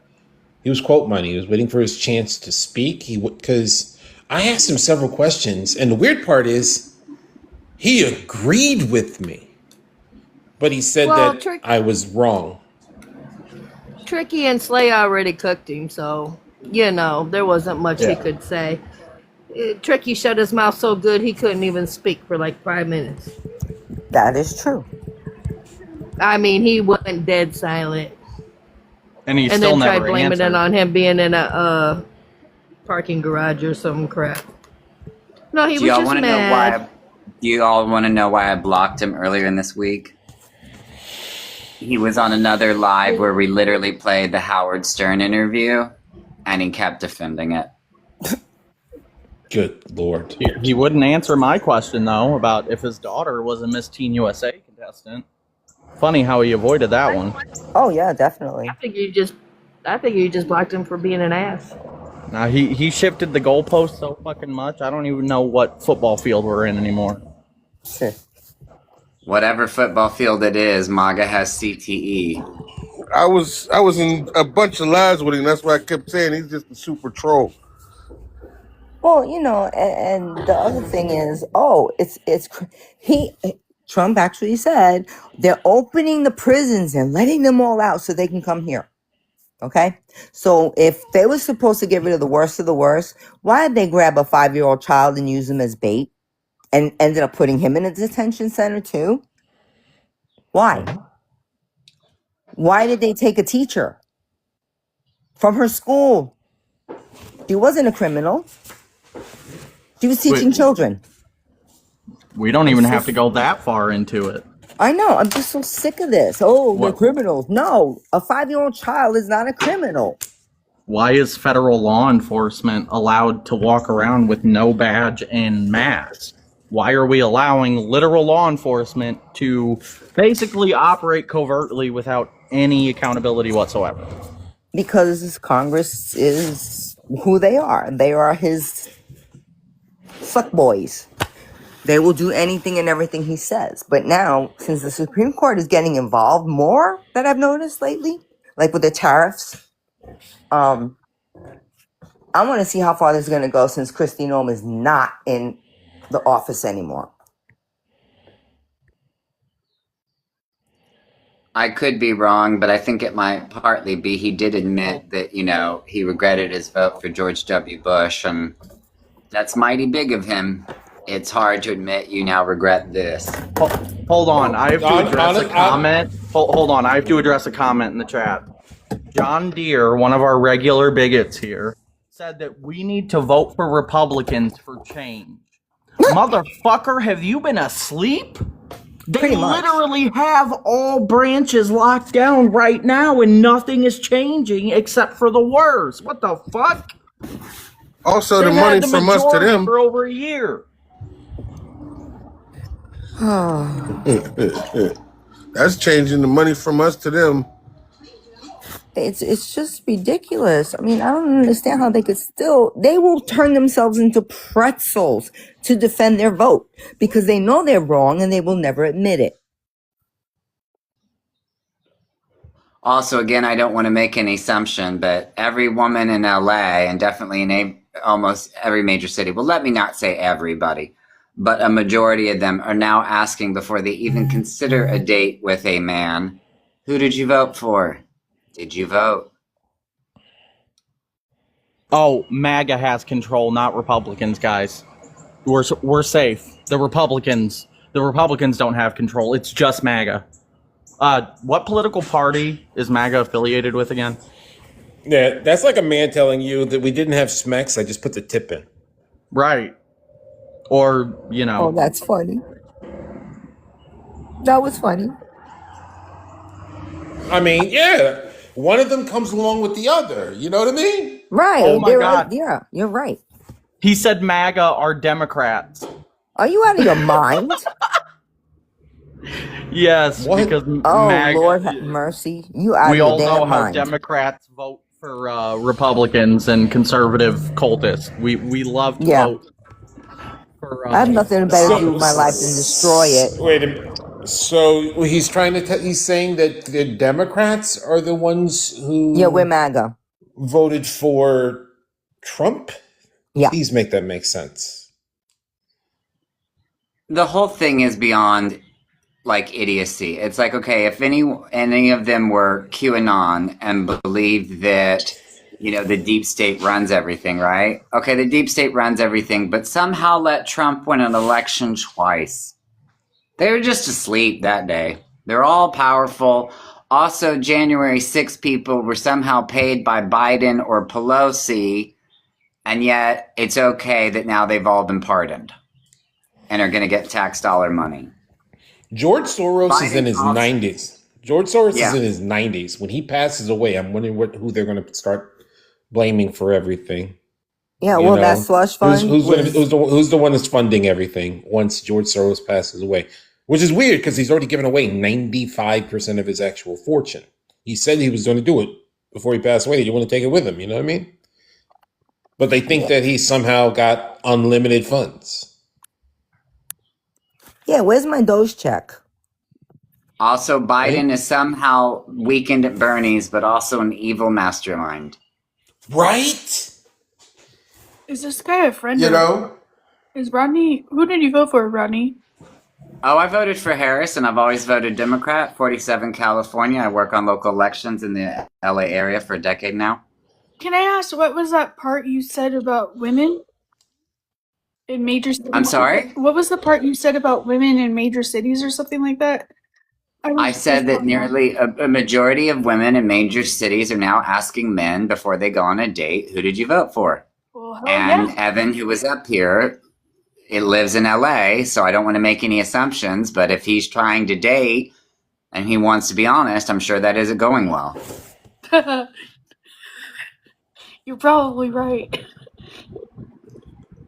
He was quote mining. He was waiting for his chance to speak. Because I asked him several questions, and the weird part is he agreed with me, but he said that I was wrong. Tricky and Slay already cooked him, so there wasn't much he Yeah. could say. Tricky shut his mouth so good he couldn't even speak for like 5 minutes. That is true. I mean, he went dead silent. And he And still then tried never blaming answered. it on him being in a parking garage or some crap. No, he Do was y'all just want to know mad. why? Do you all want to know why I blocked him earlier in this week? He was on another live where we literally played the Howard Stern interview, and he kept defending it. Good Lord. He wouldn't answer my question, though, about if his daughter was a Miss Teen USA contestant. Funny how he avoided that one. Oh yeah, definitely. I think you just blocked him for being an ass. Now, he shifted the goalpost so fucking much, I don't even know what football field we're in anymore. Sure. Whatever football field it is, Maga has CTE. I was in a bunch of lives with him. That's why I kept saying he's just a super troll. Well, and the other thing is, Trump actually said they're opening the prisons and letting them all out so they can come here. Okay? So if they were supposed to get rid of the worst, why did they grab a 5-year-old child and use him as bait and ended up putting him in a detention center too? Why? Why did they take a teacher from her school? She wasn't a criminal. She was teaching children. We don't even have to go that far into it. I know. I'm just so sick of this. Oh, they're criminals. No, a 5-year-old child is not a criminal. Why is federal law enforcement allowed to walk around with no badge and mask? Why are we allowing literal law enforcement to basically operate covertly without any accountability whatsoever? Because Congress is who they are. They are his fuckboys. They will do anything and everything he says. But now, since the Supreme Court is getting involved more, that I've noticed lately, like with the tariffs, I want to see how far this is going to go since Kristi Noem is not in the office anymore. I could be wrong, but I think it might partly be he did admit that, he regretted his vote for George W. Bush, and that's mighty big of him. It's hard to admit you now regret this. Hold on, I have to address a comment. Hold on, I have to address a comment in the chat. John Deere, one of our regular bigots here, said that we need to vote for Republicans for change. Motherfucker, have you been asleep? They Pretty much. literally have all branches locked down right now and nothing is changing except for the worse. What the fuck? Also, the They've had money the from us to majority them. for over a year. That's changing the money from us to them. It's just ridiculous. I mean, I don't understand how they could still. They will turn themselves into pretzels to defend their vote because they know they're wrong and they will never admit it. Also, again, I don't want to make any assumption, but every woman in LA and definitely in almost every major city, well, let me not say everybody, but a majority of them are now asking before they even consider a date with a man, who did you vote for? Did you vote? Oh, MAGA has control, not Republicans, guys. We're safe. The Republicans don't have control. It's just MAGA. What political party is MAGA affiliated with again? Yeah, that's like a man telling you that we didn't have Smex. I just put the tip in. Right. Or, you know. Oh, that's funny. That was funny. I mean, yeah. One of them comes along with the other. You know what I mean? Right. Oh my God. Yeah, you're right. He said MAGA are Democrats. Are you out of your mind? Yes, What? because Oh, MAGA, Lord have mercy. You out of we your all know damn how mind. Democrats vote for Republicans and conservative cultists. We love to vote for. I have nothing better to do with my life than destroy it. Wait a minute. So he's trying to. He's saying that the Democrats are the ones who. Yeah, we're MAGA. Voted for Trump. Yeah. Please make that make sense. The whole thing is beyond like idiocy. It's like, okay, if any of them were QAnon and believed that, you know, the deep state runs everything, right? Okay, the deep state runs everything, but somehow let Trump win an election twice. They were just asleep that day. They're all powerful. Also, January 6 people were somehow paid by Biden or Pelosi, and yet it's okay that now they've all been pardoned and are going to get tax dollar money. George Soros Biden is in his also- 90s. George Soros Yeah. is in his 90s. When he passes away, I'm wondering who they're going to start blaming for everything. Yeah, You well, know? that slush fund. Who's the one that's funding everything once George Soros passes away? Which is weird because he's already given away 95% of his actual fortune. He said he was going to do it before he passed away. He didn't want to take it with him. You know what I mean? But they think that he somehow got unlimited funds. Yeah, where's my Doge check? Also, Biden is somehow weakened at Bernie's, but also an evil mastermind. Right? Is this guy a friend? You or- know? Is Rodney? Who did you vote for, Rodney? Oh, I voted for Harris, and I've always voted Democrat. 47 California. I work on local elections in the LA area for a decade now. Can I ask what was that part you said about women in major cities? I'm sorry? What was the part you said about women in major cities or something like that? I said that nearly a majority of women in major cities are now asking men before they go on a date, who did you vote for? Well, hell And yeah. Evan, who was up here, it lives in LA, so I don't want to make any assumptions, but if he's trying to date and he wants to be honest, I'm sure that isn't going well. You're probably right.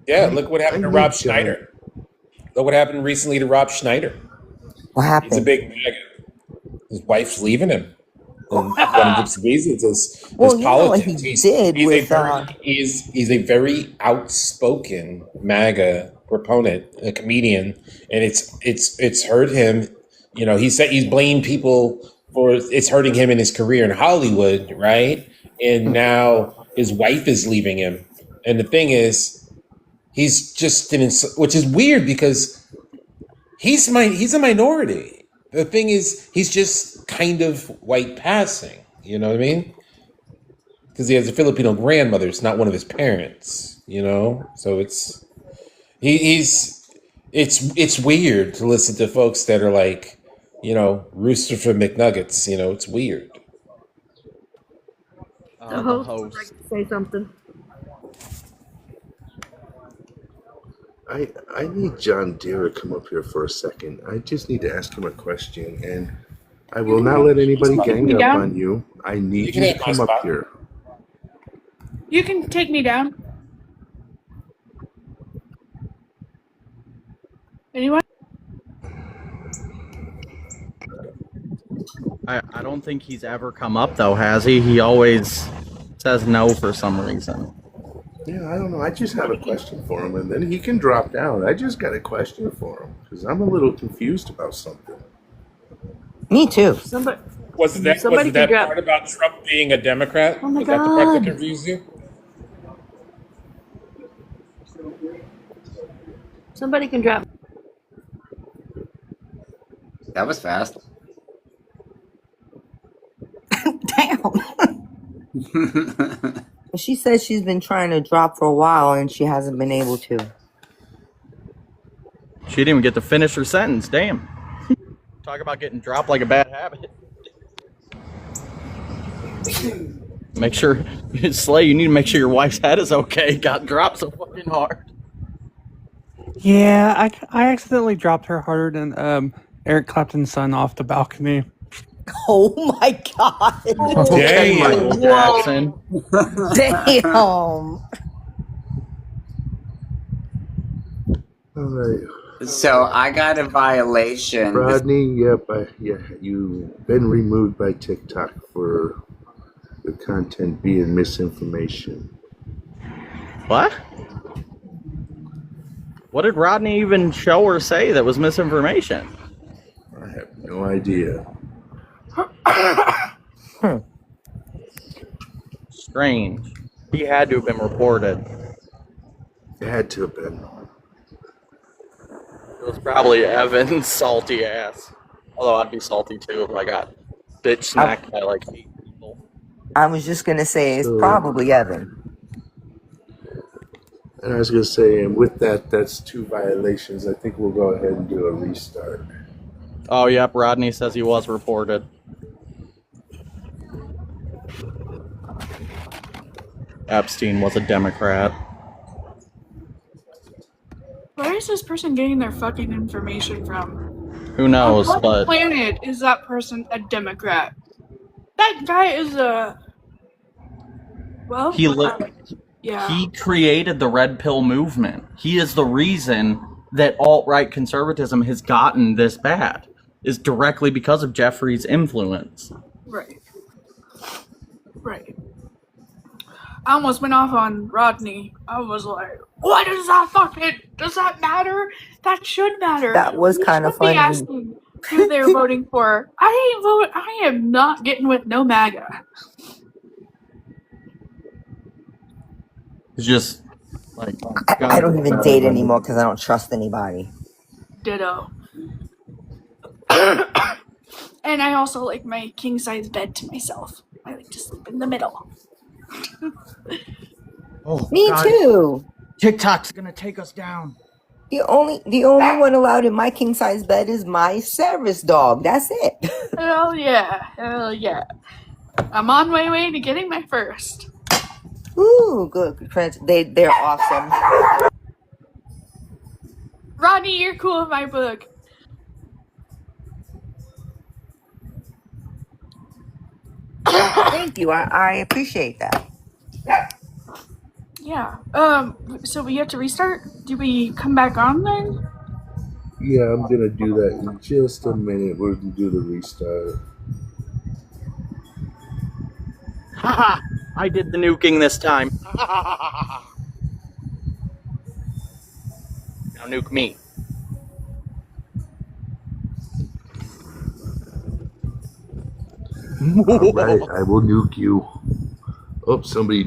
Yeah, look what happened to Rob Schneider. Look what happened recently to Rob Schneider. What happened? He's a big MAGA. His wife's leaving him. And one of the reasons is Well, you know what politics. he did with He's a very outspoken MAGA proponent, a comedian, and it's hurt him. You know, he said he's blamed people for it's hurting him in his career in Hollywood, right? And now his wife is leaving him. And the thing is, he's just which is weird because he's a minority. The thing is, he's just kind of white passing. You know what I mean? Because he has a Filipino grandmother. It's not one of his parents. You know, so it's weird to listen to folks that are like, you know, Rooster for McNuggets. You know, it's weird. The host would like to say something. I need John Deere to come up here for a second. I just need to ask him a question, and I will not let anybody gang up on you. I need you to come up here. You can take me down. Anyone? I don't think he's ever come up though, has he? He always says no for some reason. Yeah, I don't know. I just have a question for him, and then he can drop down. I just got a question for him because I'm a little confused about something. Me too. Was that part about Trump being a Democrat? Oh my Was that the part that God. confused you? Somebody can drop. That was fast. She says she's been trying to drop for a while and she hasn't been able to. She didn't even get to finish her sentence. Damn. Talk about getting dropped like a bad habit. Make sure, Slay, you need to make sure your wife's head is okay. Got dropped so fucking hard. Yeah, I accidentally dropped her harder than Eric Clapton's son off the balcony. Oh my God. Damn. Michael Jackson. Damn. All right. So I got a violation. Rodney, yep, you've been removed by TikTok for the content being misinformation. What? What did Rodney even show or say that was misinformation? I have no idea. Strange. He had to have been reported. It had to have been. It was probably Evan's salty ass. Although I'd be salty too if I got bitch smacked by like 8 people. I was just going to say it's probably Evan. And I was going to say, and with that, that's 2 violations. I think we'll go ahead and do a restart. Oh, yep, Rodney says he was reported. Epstein was a Democrat. Where is this person getting their fucking information from? Who knows, On what but planet is that person a Democrat? That guy is a... Well, yeah. He created the red pill movement. He is the reason that alt-right conservatism has gotten this bad. Is directly because of Jeffrey's influence. Right. Right. I almost went off on Rodney. I was like, what does that matter? That should matter. That was kind of funny. Be asking who they're voting for. I am not getting with no MAGA. It's just like I don't even date anymore because I don't trust anybody. Ditto. And I also like my king size bed to myself. I like to sleep in the middle. Me too. TikTok's gonna take us down. The only one allowed in my king size bed is my service dog. That's it. Hell yeah. Hell yeah. I'm on my way to getting my first. Ooh, good. They're awesome. Rodney, you're cool in my book. Thank you. I appreciate that. Yeah. So we have to restart? Do we come back on then? Yeah, I'm gonna do that in just a minute. We're gonna do the restart. Haha! I did the nuking this time. Now nuke me. All right, I will nuke you. Oh, somebody